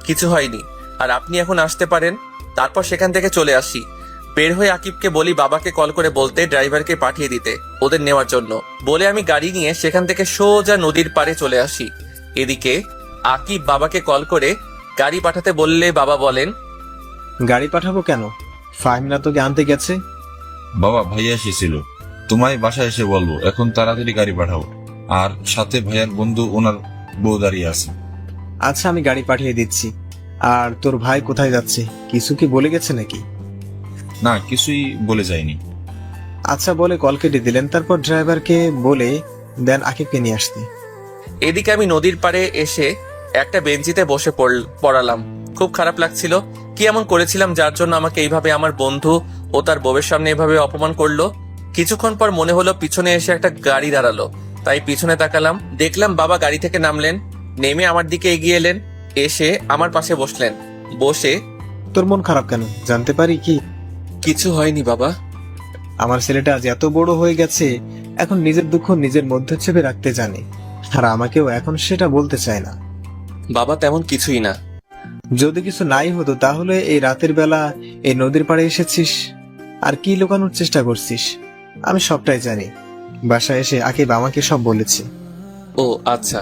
কিছু হয়নি, আর আপনি এখন আসতে পারেন। তারপর সেখান থেকে চলে আসি। বের হয়ে আকিবকে বলি বাবাকে কল করে বলতে ড্রাইভারকে পাঠিয়ে দিতে ওদের নেওয়ার জন্য। বলে আমি গাড়ি নিয়ে সেখান থেকে সোজা নদীর পাড়ে চলে আসি। এদিকে আকিব বাবাকে কল করে গাড়ি পাঠাতে বললে বাবা বলেন, গাড়ি পাঠাবো কেন? ফাহিমরা তোকে আনতে গেছে। বাবা, ভাইয়া এসেছিল, তোমায় বাসায় এসে বলবো এখন তাড়াতাড়ি গাড়ি পাঠাও। আর সাথে ভাইয়ার বন্ধু, ওনার বউ দাঁড়িয়ে আছে। আচ্ছা, আমি গাড়ি পাঠিয়ে দিচ্ছি। আর তোর ভাই কোথায় যাচ্ছে, কিছু কি বলে গেছে নাকি? না, কিছুই বলে যায়নি। আচ্ছা বলে কল কেটে দিলেন। তারপর ড্রাইভারকে বলে দেন আকিবকে নিয়ে আসতে। এদিকে আমি নদীর পাড়ে এসে একটা বেঞ্চিতে বসে পড়ালাম। খুব খারাপ লাগছিল। কি এমন করেছিলাম যার জন্য আমাকে এইভাবে আমার বন্ধু ও তার বউয়ের সামনে এভাবে অপমান করলো? কিছুক্ষণ পর মনে হলো পিছনে এসে একটা গাড়ি দাঁড়ালো, তাই পিছনে তাকালাম। দেখলাম বাবা গাড়ি থেকে নামলেন, নেমে আমার দিকে এগিয়ে এলেন, এসে আমার পাশে বসলেন। বসে, তোর মন খারাপ কেন জানতে পারি কি? কিছু হয়নি বাবা। আমার ছেলেটা আজ এত বড় হয়ে গেছে, এখন নিজের দুঃখ নিজের মধ্যে চেপে রাখতে জানে, আর আমাকেও এখন সেটা বলতে চায় না। বাবা তেমন কিছুই না। যদি কিছু নাই হতো তাহলে এই রাতের বেলা এই নদীর পাড়ে এসেছিস আর কি লুকানোর চেষ্টা করছিস? আমি সবটাই জানি। বাসায় এসে আকিব আমাকে সব বলেছে। ও আচ্ছা।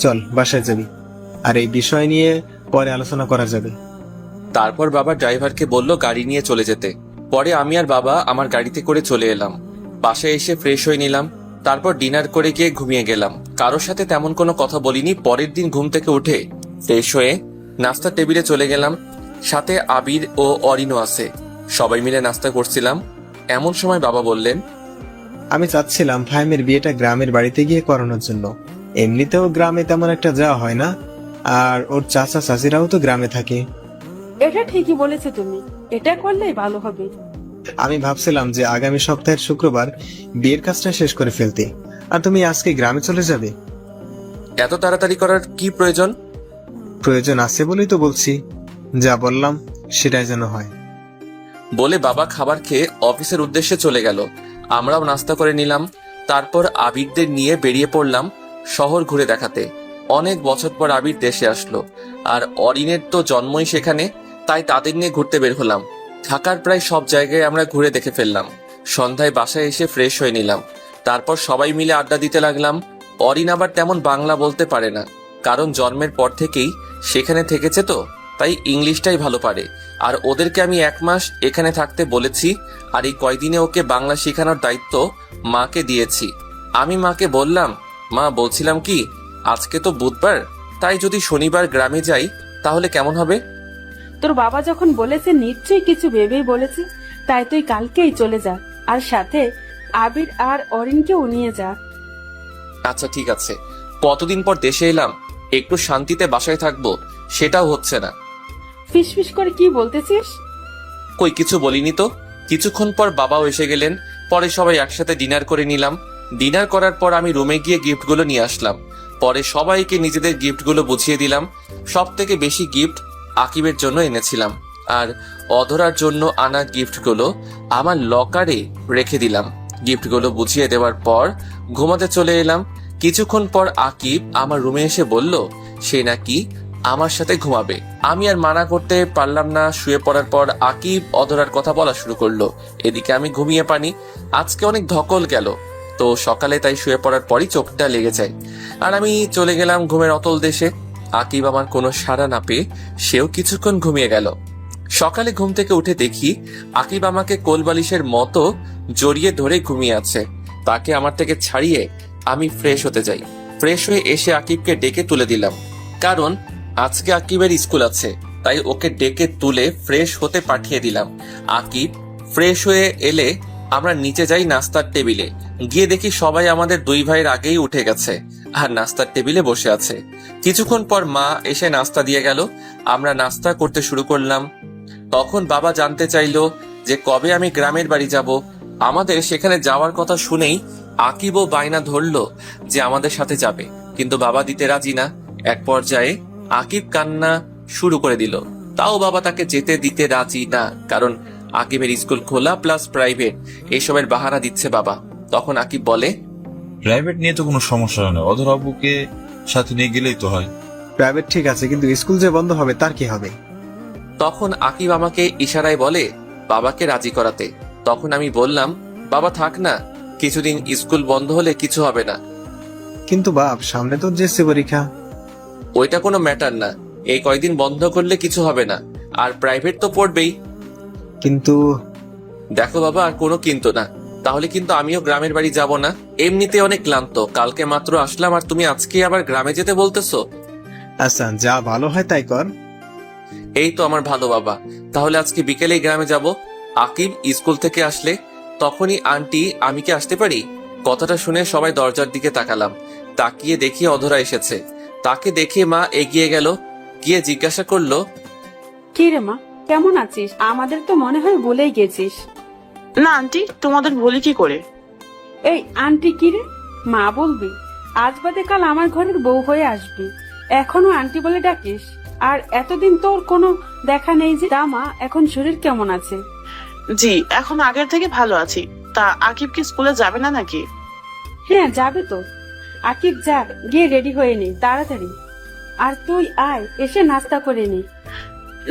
চল বাসায় যাবি, আর এই বিষয় নিয়ে পরে আলোচনা করা যাবে। তারপর বাবা ড্রাইভারকে বলল গাড়ি নিয়ে চলে যেতে। পরে আমি আর বাবা আমার গাড়িতে করে চলে এলাম। বাসায় এসে ফ্রেশ হয়ে নিলাম। তারপর ডিনার করে গিয়ে ঘুমিয়ে গেলাম। কারোর সাথে তেমন কোনো কথা বলিনি। পরের দিন ঘুম থেকে উঠে ফ্রেশ হয়ে নাস্তার টেবিলে চলে গেলাম। সাথে আবির ও অরিনও আছে। সবাই মিলে নাস্তা করছিলাম। এমন সময় বাবা বললেন, আমি চাচ্ছিলাম ফাহিমের বিয়েটা গ্রামের বাড়িতে গিয়ে করানোর জন্য। এমনিতেও গ্রামে তেমন একটা যাওয়া হয় না, আর ওর চাচা চাচিরাও তো গ্রামে থাকে। এটা ঠিকই বলেছো তুমি, এটা করলেই ভালো হবে। আমি ভাবছিলাম যে আগামী সপ্তাহের শুক্রবার বিয়ের কাজটা শেষ করে ফেলতে, আর তুমি আজকে গ্রামে চলে যাবে। এত তাড়াতাড়ি করার কি প্রয়োজন? প্রয়োজন আছে বলেই তো বলছি, যা বললাম সেটাই যেন হয়। বলে বাবা খাবার খেয়ে অফিসের উদ্দেশ্যে চলে গেল। আমরাও নাস্তা করে নিলাম। তারপর আবিরদের নিয়ে বেরিয়ে পড়লাম শহর ঘুরে দেখাতে। অনেক বছর পর আবির দেশে আসলো, আর অরিনের তো জন্মই সেখানে, তাই তাদের নিয়ে ঘুরতে বের হলাম। ঢাকার প্রায় সব জায়গায় আমরা ঘুরে দেখে ফেললাম। সন্ধ্যায় বাসায় এসে ফ্রেশ হয়ে নিলাম। তারপর সবাই মিলে আড্ডা দিতে লাগলাম। অরিন আবার তেমন বাংলা বলতে পারে না, কারণ জন্মের পর থেকেই সেখানে থেকেছে তো, তাই ইংলিশটাই ভালো পারে। আর ওদেরকে আমি 1 মাস এখানে থাকতে বলেছি, আর এই কয়দিনে ওকে বাংলা শেখানোর দায়িত্ব মাকে দিয়েছি। আমি মাকে বললাম, মা বলছিলাম কি, আজকে তো বুধবার, তাই যদি শনিবার গ্রামে যাই তাহলে কেমন হবে? তোর বাবা যখন বলেছে নিশ্চয়ই কিছু ভেবেই বলেছে, তাই তুই কালকেই চলে যা, আর সাথে আবির আর অরিনকেও নিয়ে যা। আচ্ছা ঠিক আছে। কতদিন পর দেশে এলাম, একটু শান্তিতে বাসায় থাকবো, সেটাও হচ্ছে না। ফিসফিস করে কি বলতেছিস? কই কিছু বলিনি তো। কিছুক্ষণ পর বাবাও এসে গেলেন। পরে সবাই একসাথে ডিনার করে নিলাম। ডিনার করার পর আমি রুমে গিয়ে গিফটগুলো নিয়ে আসলাম। পরে সবাইকে নিজেদের গিফটগুলো বুঝিয়ে দিলাম। সব থেকে বেশি গিফট আকিবের জন্য এনেছিলাম, আর অধরার জন্য আনা গিফটগুলো আমার লকারে রেখে দিলাম। গিফটগুলো বুঝিয়ে দেওয়ার পর ঘুমাতে চলে এলাম। কিছুক্ষণ পর আকিব আমার রুমে এসে বলল সে নাকি আমার সাথে ঘুমাবে। আমি আর মানা করতে পারলাম না। শুয়ে পড়ার পর আকিব অধরার কথা বলা শুরু করলো। এদিকে আমি ঘুমিয়ে পানি। আজকে অনেক ধকল গেল, তো সকালে তাই শুয়ে পড়ার পরই চোখটা লেগে যায়, আর আমি চলে গেলাম ঘুমের অতল দেশে। আকিব আমার কোনো সাড়া না পেয়ে সেও কিছুক্ষণ ঘুমিয়ে গেল। সকালে ঘুম থেকে উঠে দেখি আকিব আমাকে কোলবালিশের মতো জড়িয়ে ধরে ঘুমিয়ে আছে। তাকে আমার থেকে ছাড়িয়ে আমি ফ্রেশ হতে যাই। ফ্রেশ হয়ে এসে আকিবকে ডেকে তুলে দিলাম, কারণ আজকে আকিবের স্কুল আছে, তাই ওকে ডেকে তুলে ফ্রেশ হতে পাঠিয়ে দিলাম। আকিব ফ্রেশ হয়ে এলে আমরা নিচে যাই নাস্তার টেবিলে। গিয়ে দেখি সবাই আমাদের 2 ভাইয়ের আগেই উঠে গেছে আর নাস্তার টেবিলে বসে আছে। কিছুক্ষণ পর মা এসে নাস্তা দিয়ে গেল। আমরা নাস্তা করতে শুরু করলাম। তখন বাবা জানতে চাইলো যে কবে আমি গ্রামের বাড়ি যাব। আমাদের সেখানে যাওয়ার কথা শুনেই আকিবও বায়না ধরলো যে আমাদের সাথে যাবে, কিন্তু বাবা দিতে রাজি না। এক পর্যায়ে আকিব কান্না শুরু করে দিল, তাও বাবা তাকে যেতে দিতে রাজি না, কারণ আকিবের স্কুল খোলা প্লাস প্রাইভেট, এইসবের বাহানা দিচ্ছে বাবা। তখন আকিব বলে, প্রাইভেট নিয়ে তো কোনো সমস্যা হয় না, অধর আব্বুকে সাথে নিয়ে গেলেই তো হয়। প্রাইভেট ঠিক আছে, কিন্তু স্কুল যে বন্ধ হবে তার কি হবে? তখন আকিব আমাকে ইশারায় বলে বাবাকে রাজি করাতে। তখন আমি বললাম, বাবা থাক না, কিছুদিন স্কুল বন্ধ হলে কিছু হবে না। কিন্তু বাপ, সামনে তো জেসি পরীক্ষা। ওইটা কোনো ম্যাটার না, এই কয়দিন বন্ধ করলে কিছু হবে না, আর প্রাইভেট তো পড়বেই। কিন্তু দেখো বাবা, আর কোনো কিন্তু না, তাহলে কিন্তু আমিও গ্রামের বাড়ি যাব না। এমনিতে অনেক ক্লান্ত, কালকে মাত্র আসলাম, আর তুমি আজকে আবার গ্রামে যেতে বলতেছো। আচ্ছা, যা ভালো হয় তাই কর। এই তো আমার ভালো বাবা, তাহলে আজকে বিকেলেই গ্রামে যাব। আকিব স্কুল থেকে আসলে তখনই, আন্টি আমি কি আসতে পারি? কথাটা শুনে সবাই দরজার দিকে তাকালাম। তাকিয়ে দেখি অধরা এসেছে। তাকে দেখে মা এগিয়ে গেল, গিয়ে জিজ্ঞাসা করলো, কি রে মা, কেমন আছিস? আমাদের তো মনে হয় ভুলেই গেছিস। না আন্টি, তোমাদের বলি কি করে? এই আন্টি কি রে? মা বলবি? আজ বাদে কাল আমার ঘরের বউ হয়ে আসবি, এখনো আন্টি বলে ডাকিস? আর এতদিন তোর কোনো দেখা নেই যে। তা মা, এখন শরীর কেমন আছে? জি, এখন আগের থেকে ভালো আছি। তা আকিব কি স্কুলে যাবে না নাকি? হ্যাঁ যাবে তো। আকিব যা, গিয়ে রেডি হয়ে নে তাড়াতাড়ি। আর তুই আয়, এসে নাস্তা করে নি।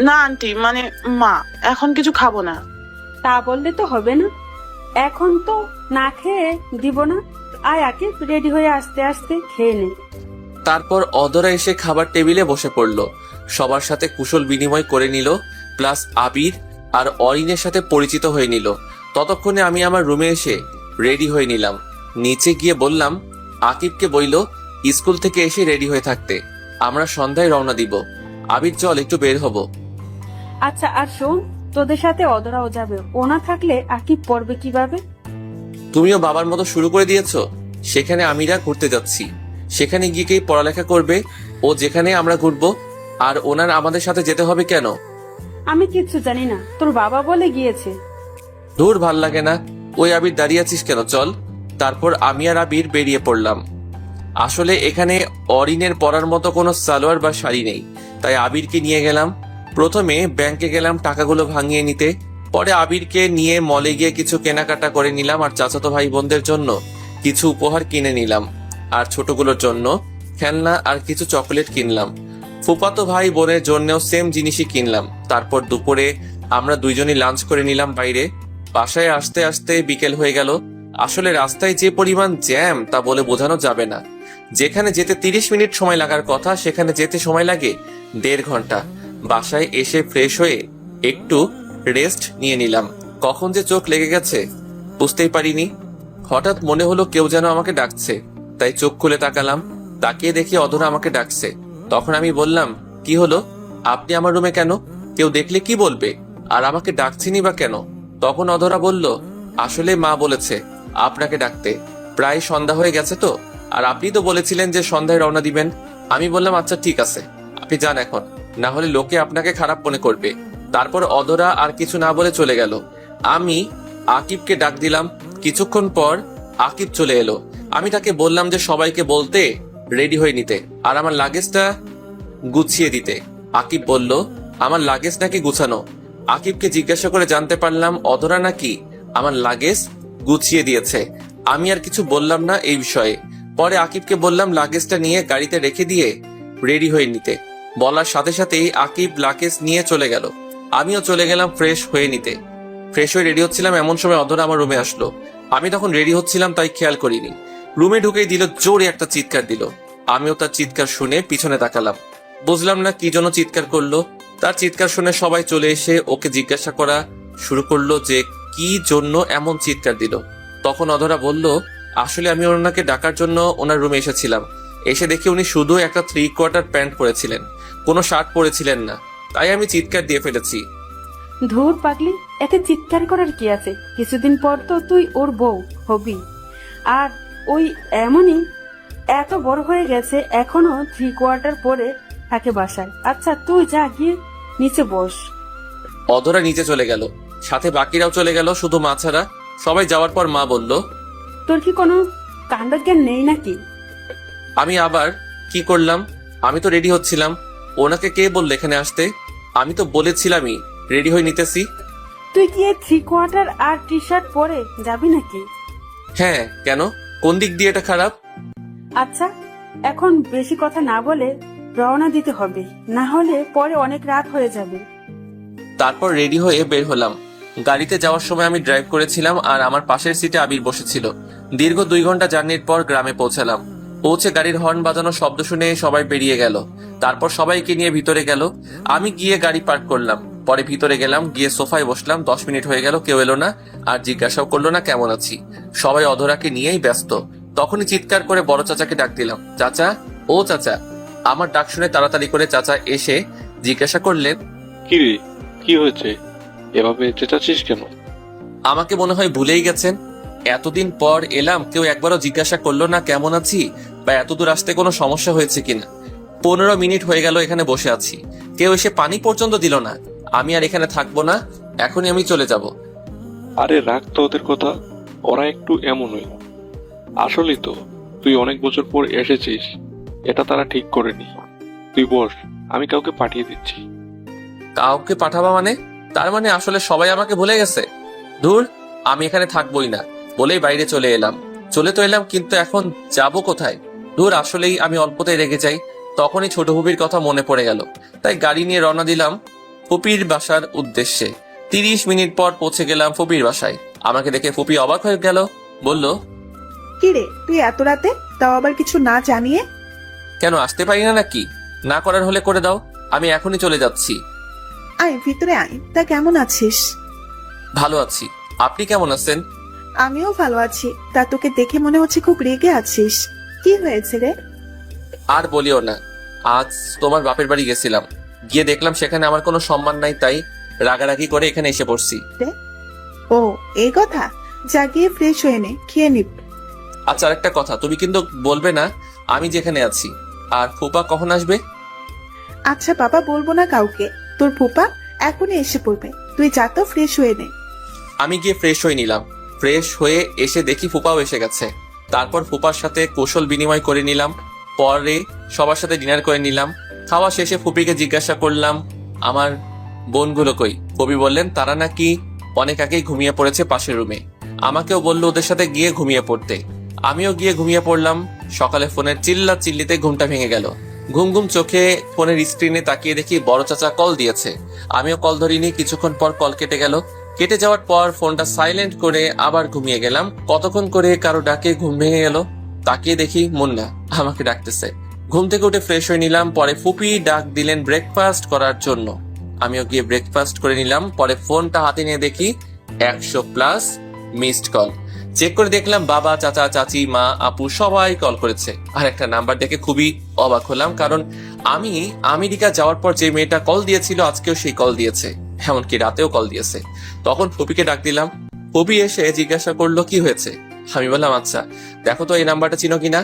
না আন্টি, মানে মা, এখন কিছু খাবো না। তা বললে তো হবে না, এখন তো না খেয়ে দিব না। আয় আকিব, রেডি হয়ে আস্তে আস্তে খেয়ে নে। তারপর অধরা এসে খাবার টেবিলে বসে পড়লো। সবার সাথে কুশল বিনিময় করে নিল, প্লাস আবির আর অরিনের সাথে পরিচিত হয়ে নিল। ততক্ষণে আমি আমার রুমে এসে রেডি হয়ে নিলাম। নিচে গিয়ে বললাম আকিবকে, বইল স্কুল থেকে এসে রেডি হয়ে থাকতে, আমরা সন্ধ্যায় রওনা দিব। আবির চল একটু বের হব। আচ্ছা, আর শোন, তোদের সাথে অদরাও যাবে। ও না থাকলে আকিব পড়বে কিভাবে? তুমিও বাবার মতো শুরু করে দিয়েছো। সেখানে আমিরা ঘুরতে যাচ্ছি, সেখানে গিয়ে কি পড়ালেখা করবে? ও যেখানে আমরা ঘুরবো, আর ওনার আমাদের সাথে যেতে হবে কেন? আমি কিচ্ছু জানি না, তোর বাবা বলে গিয়েছে। দূর, ভাল লাগে না। ওই আবির দাঁড়িয়ে আছিস কেন, চল। তারপর আমি আর আবির বেরিয়ে পড়লাম। আসলে এখানে অরিনের পরার মতো কোনো সালোয়ার বা শাড়ি নেই, তাই আবিরকে নিয়ে গেলাম। প্রথমে ব্যাংকে গেলাম টাকাগুলো ভাঙিয়ে নিতে, পরে আবিরকে নিয়ে মলে গিয়ে কিছু কেনাকাটা করে নিলাম, আর চাচাতো ভাই বোনদের জন্য কিছু উপহার কিনে নিলাম, আর ছোটগুলোর জন্য খেলনা আর কিছু চকলেট কিনলাম। ফুফাতো ভাই বোনের জন্যও সেম জিনিসই কিনলাম। তারপর দুপুরে আমরা দুইজনই লাঞ্চ করে নিলাম বাইরে। বাসায় আসতে আসতে বিকেল হয়ে গেল। আসলে রাস্তায় যে পরিমাণ জ্যাম তা বলে বোঝানো যাবে না। যেখানে যেতে 30 মিনিট সময় লাগার কথা, সেখানে যেতে সময় লাগে 1.5 ঘন্টা। বাসায় এসে ফ্রেশ হয়ে একটু রেস্ট নিয়ে নিলাম। কখন যে চোখ লেগে গেছে বুঝতেই পারিনি। হঠাৎ মনে হলো কেউ যেন আমাকে ডাকছে, তাই চোখ খুলে তাকালাম। তাকিয়ে দেখি অধরা আমাকে ডাকছে। তখন আমি বললাম, কি হলো, আপনি আমার রুমে কেন? কেউ দেখলে কি বলবে, আর আমাকে ডাকছিনি বা কেন? তখন অধরা বলল, আসলে মা বলেছে আপনাকে ডাকতে, প্রায় সন্ধ্যা হয়ে গেছে তো, আর আপনি তো বলেছিলেন যে সন্ধ্যায় রওনা দিবেন। আমি বললাম, আচ্ছা ঠিক আছে, আপনি যান এখন, না হলে লোকে আপনাকে খারাপ মনে করবে। তারপর অধরা আর কিছু না বলে চলে গেল। আমি আকিবকে ডাক দিলাম। কিছুক্ষণ পর আকিব চলে এলো। আমি তাকে বললাম যে সবাইকে বলতে রেডি হয়ে নিতে, আর আমার লাগেজটা গুছিয়ে দিতে। আকিব বলল, আমার লাগেজ নাকি গুছানো? আকিবকে জিজ্ঞাসা করে জানতে পারলাম অধরা নাকি আমার লাগেজ গুছিয়ে দিয়েছে। আমি আর কিছু বললাম না এই বিষয়ে। পরে আকিবকে বললাম লাগেজটা নিয়ে গাড়িতে রেখে দিয়ে রেডি হয়ে নিতে। বলার সাথে সাথেই আকিব লাগেজ নিয়ে চলে গেল। আমিও চলে গেলাম ফ্রেশ হয়ে নিতে। ফ্রেশ হয়ে রেডি হচ্ছিলাম, এমন সময় অধরা আমার রুমে আসলো। আমি তখন রেডি হচ্ছিলাম, তাই খেয়াল করিনি। রুমে ঢুকেই দিল জোরে একটা চিৎকার দিল। আমিও তার চিৎকার শুনে পিছনে তাকালাম। বুঝলাম না কি জন্য চিৎকার করলো। তার চিৎকার শুনে সবাই চলে এসে ওকে জিজ্ঞাসা করা শুরু করলো যে কি জন্য এমন চিৎকার দিল। তখন অধরা বলল, আসলে আমি ওনাকে ডাকার জন্য ওনার রুমে এসেছিলাম। এসে দেখি উনি শুধু একটা 3/4 প্যান্ট পরেছিলেন, কোনো শার্ট পরেছিলেন না, তাই আমি চিৎকার দিয়ে ফেলেছি। ধুর পাগলি, এতে চিৎকার করার কি আছে? কিছুদিন পর তো তুই ওর বউ হবি। আর ওই এমনই এত বড় হয়ে গেছে, এখনো 3/4 পরে থাকে বাসায়। আচ্ছা তুই যা গিয়ে নিচে বস। অধরা নিচে চলে গেল, সাথে বাকিরাও চলে গেল, শুধু মা ছাড়া। সবাই যাওয়ার পর মা বলল, তোর কি কোনো কাণ্ডজ্ঞান নেই নাকি? আমি আবার কি করলাম? আমি তো রেডি হচ্ছিলাম। ওনাকে কে বললো এখানে আসতে? আমি তো বলেছিলামই রেডি হয়ে নিতেছি। তুই কি 3/4 আর টি শার্ট পরে যাবি নাকি? হ্যাঁ, কেন? কোন দিক দিয়ে এটা খারাপ? আচ্ছা এখন বেশি কথা না বলে রওনা দিতে হবে, না হলে পরে অনেক রাত হয়ে যাবে। তারপর রেডি হয়ে বের হলাম। গাড়িতে যাওয়ার সময় আমি ড্রাইভ করেছিলাম, আর আমার পাশের সিটে আবির বসেছিল। দীর্ঘ 2 ঘন্টা জার্নির পর গ্রামে পৌঁছালাম। পৌঁছে গাড়ির হর্ন বাজানো শব্দ শুনে সবাই বেরিয়ে গেল। তারপর সবাইকে নিয়ে ভিতরে গেল। আমি গিয়ে গাড়ি পার্ক করলাম। পরে ভিতরে গেলাম, গিয়ে সোফায় বসলাম। 10 মিনিট হয়ে গেল, কেউ এলো না, আর জিজ্ঞাসাও করলো না কেমন আছি। সবাই অধরাকে নিয়েই ব্যস্ত। তখনই চিৎকার করে বড় চাচাকে ডাক দিলাম, চাচা, ও চাচা। আমার ডাক শুনে তাড়াতাড়ি করে চাচা এসে জিজ্ঞাসা করলেন, কি রে, কি হয়েছে? এভাবে চেঁচাচ্ছিস কেন? আমাকে মনে হয় ভুলেই গেছেন। এতদিন পর এলাম, কেউ একবারও জিজ্ঞাসা করলো না কেমন আছি, বা এত দূর আসতে কোনো সমস্যা হয়েছে কিনা। 15 মিনিট হয়ে গেল এখানে বসে আছি, কেউ এসে পানি পর্যন্ত দিল না। আমি আর এখানে থাকবো না, এখনই আমি চলে যাব। আরে রাখ তো ওদের কথা, ওরা একটু এমনই। আসলেই তো তুই অনেক বছর পর এসেছিস, এটা তারা ঠিক করেনি। তুই বস, আমি কাউকে পাঠিয়ে দিচ্ছি। কাউকে পাঠাবা মানে? তার মানে আসলে সবাই আমাকে ভুলে গেছে। ধুর, আমি এখানে থাকবোই না বলেই বাইরে চলে এলাম। চলে তো এলাম, কিন্তু এখন যাব কোথায়? ধুর, আসলেই আমি অল্পতেই রেগে যাই। তখনই ছোট ফুপির কথা মনে পড়ে গেল, তাই গাড়ি নিয়ে রওনা দিলাম ফুপির বাসার উদ্দেশ্যে। 30 মিনিট পর পৌঁছে গেলাম ফুপির বাসায়। আমাকে দেখে ফুপি অবাক হয়ে গেল, বলল, কি রে তুই এত রাতে, তাও আবার কিছু না জানিয়ে? কেন আসতে পারি না নাকি? না করার হলে করে দাও, আমি এখনই চলে যাচ্ছি। আয় ভিতরে আয়। তা কেমন আছিস? ভালো আছি, আপনি কেমন আছেন? আমিও ভালো আছি। তা তোকে দেখে মনে হচ্ছে খুব রেগে আছিস। কি হয়েছে রে? আর বলিও না, আজ তোমার বাপের বাড়ি গেছিলাম, গিয়ে দেখলাম সেখানে আমার কোনো সম্মান নাই, তাই রাগারাগি করে এখানে এসে পড়ছি। ও এই কথা? যা গিয়ে ফ্রেশ হয়ে নে, খেয়ে নিব। আচ্ছা, আরেকটা কথা, তুমি কিন্তু বলবে না আমি যেখানে আছি। আর ফুপা কখন আসবে? আচ্ছা বাবা, বলবো না কাউকে। তোর ফুপা এখনই এসে পড়বে, তুই যা তো ফ্রেশ হয়ে নে। আমি গিয়ে ফ্রেশ হয়ে নিলাম। ফ্রেশ হয়ে এসে দেখি ফুপাও এসে গেছে। তারপর ফুপার সাথে কৌশল বিনিময় করে নিলাম। পরে সবার সাথে ডিনার করে নিলাম। খাওয়া শেষে ফুপিকে জিজ্ঞাসা করলাম আমার বোনগুলো কই। কবি বললেন তারা নাকি অনেক আগেই ঘুমিয়ে পড়েছে পাশের রুমে। আমাকেও বললো ওদের সাথে গিয়ে ঘুমিয়ে পড়তে। আমিও গিয়ে ঘুমিয়ে পড়লাম। সকালে ফোনের চিল্লা চিল্লিতে ঘুমটা ভেঙে গেল। ঘুম ঘুম চোখে ফোনের স্ক্রিনে তাকিয়ে দেখি বড় চাচা কল দিয়েছে। আমিও কল ধরিনি। কিছুক্ষণ পর কল কেটে গেল। কেটে যাওয়ার পর ফোনটা সাইলেন্ট করে আবার ঘুমিয়ে গেলাম। কতক্ষণ করে কারো ডাকে ঘুম ভেঙে গেল। তাকিয়ে দেখি মুন্না আমাকে ডাকতেছে। ঘুম থেকে উঠে ফ্রেশ হয়ে নিলাম। পরে ফুপি ডাক দিলেন ব্রেকফাস্ট করার জন্য। আমিও গিয়ে ব্রেকফাস্ট করে নিলাম। পরে ফোনটা হাতে নিয়ে দেখি 100+ মিসড কল। চেক করে দেখলাম বাবা, চাচা, চাচি, মা, আপু সবাই কল করেছে। আর একটা নাম্বার দেখে খুবই অবাক হলাম, কারণ আমি আমেরিকা যাওয়ার পর যে মেয়েটা কল দিয়েছিল আজকেও সেই কল দিয়েছে, এমনকি রাতেও কল দিয়েছে। তখন ফুপিকে ডাক দিলাম। ফুপি এসে জিজ্ঞাসা করলো কি হয়েছে। আমি বললাম আচ্ছা দেখো তো এই নাম্বারটা চিনো কিনা।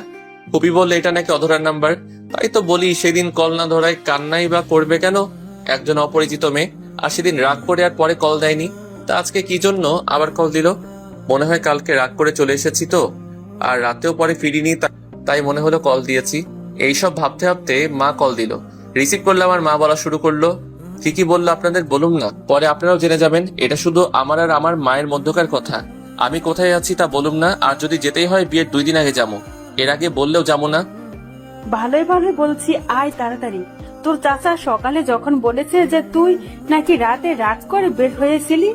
ফুপি বললে এটা নাকি অধরার নাম্বার। তাই তো বলি সেদিন কল না ধরায় কান্নাই বা করবে কেন একজন অপরিচিত মেয়ে। আর সেদিন রাগ করে আর পরে কল দেয়নি, তা আজকে কি জন্য আবার কল দিল। মনে হয় কালকে রাগ করে চলে এসেছি তো, আর রাতেও পরে ফিরিনি, তাই মনে হলো কল দিয়েছি। এইসব ভাবতে ভাবতে মা কল দিল। রিসিভ করলাম আর মা বলা শুরু করলো কি বললো আপনাদের বলুন না, পরে আপনারাও জেনে যাবেন। এটা শুধু আমার আর আমার মায়ের মধ্যকার কথা। আমি কোথায় আছি তা বলুম না, আর যদি যেতেই হয় বিয়ের 2 দিন আগে যাবো, এর আগে বললেও যাবো না। ভালোই ভালোই বলছি আয় তাড়াতাড়ি। তোর চাচা সকালে যখন বলেছে যে তুই নাকি রাতে রাত করে বের হয়েছিলি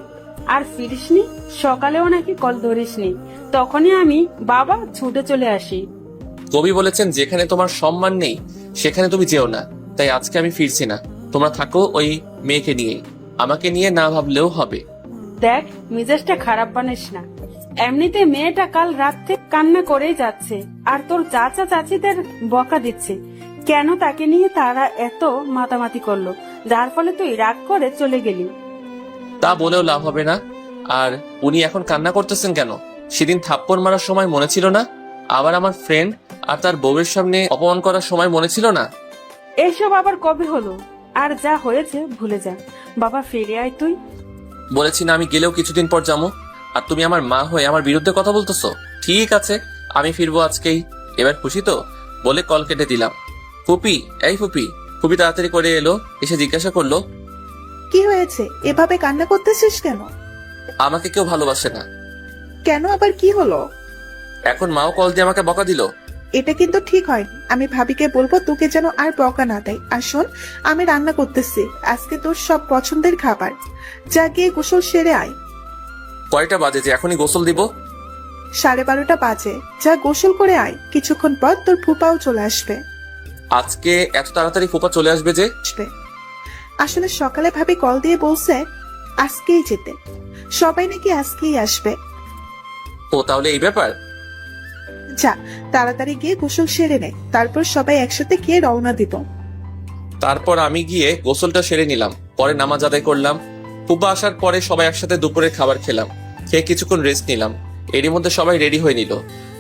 আর ফিরিসনি, সকালেও নাকি কল ধরিসনি, তখনই আমি বাবা ছুটে চলে আসি। কবি বলেছেন যেখানে তোমার সম্মান নেই সেখানে তুমি যেও না, তাই আজকে আমি ফিরছি না। তোমরা থাকো ওই মেয়েকে নিয়ে, আমাকে নিয়ে না ভাবলেও হবে। দেখ মেজাজটা খারাপ বানিস না, এমনিতে মেয়েটা কাল রাত থেকে কান্না করেই যাচ্ছে, আর তোর চাচা চাচিদের বকা দিচ্ছে কেন তাকে নিয়ে তারা এত মাতামাতি করলো, যার ফলে তুই রাগ করে চলে গেলি। তা বলেও লাভ হবে না। আর উনি এখন কান্না করতেছেন কেন? সেদিন থাপ্পড় মারার সময় মনে ছিল না? আবার আমার ফ্রেন্ড আর তার বউয়ের সামনে অপমান করার সময় মনে ছিল না? এসব আবার কবে হলো? আর যা হয়েছে ভুলে যা, বাবা ফিরে আয় তুই। বলেছি না আমি গেলেও কিছুদিন পর যাবো, আর তুমি আমার মা হয়ে আমার বিরুদ্ধে কথা বলতেছো। ঠিক আছে আমি ফিরবো আজকেই, এবার খুশি তো? বলে কল কেটে দিলাম। ফুপি, এই ফুপি। ফুপি তাড়াতাড়ি করে এলো, এসে জিজ্ঞাসা করলো কি হয়েছে, এভাবে কান্না করতেছিস কেন? আমাকে কেউ ভালোবাসে না। কেন, আবার কি হলো? এখন মাও কল দিয়ে আমাকে বকা দিল। এটা কিন্তু ঠিক হয়। আমি ভাবিকে বলবো তোকে যেন আর বকা না দেয়। আর শোন, আমি রান্না করতেছি আজকে তোর সব পছন্দের খাবার, যা গিয়ে গোসল সেরে আয়। কয়টা বাজে যে এখনই গোসল দিব? 12:30 বাজে, যা গোসল করে আয়। কিছুক্ষণ পর তোর ফুপাও চলে আসবে। আজকে এত তাড়াতাড়ি ফুপা চলে আসবে যে? আসলে সকালে ভাবি কল দিয়ে বলছে আজকেই যেতে, সবাই নাকি আজকেই আসবে। ও তাহলে এই ব্যাপার। যা তাড়াতাড়ি গিয়ে গোসল সেরে নে, তারপর সবাই একসাথে গিয়ে রওনা দিব। তারপর আমি গিয়ে গোসলটা সেরে নিলাম। পরে নামাজ আদায় করলাম। ফুপা আসার পরে সবাই একসাথে দুপুরের খাবার খেলাম। খেয়ে কিছুক্ষণ রেস্ট নিলাম। এরই মধ্যে সবাই রেডি হয়ে নিল।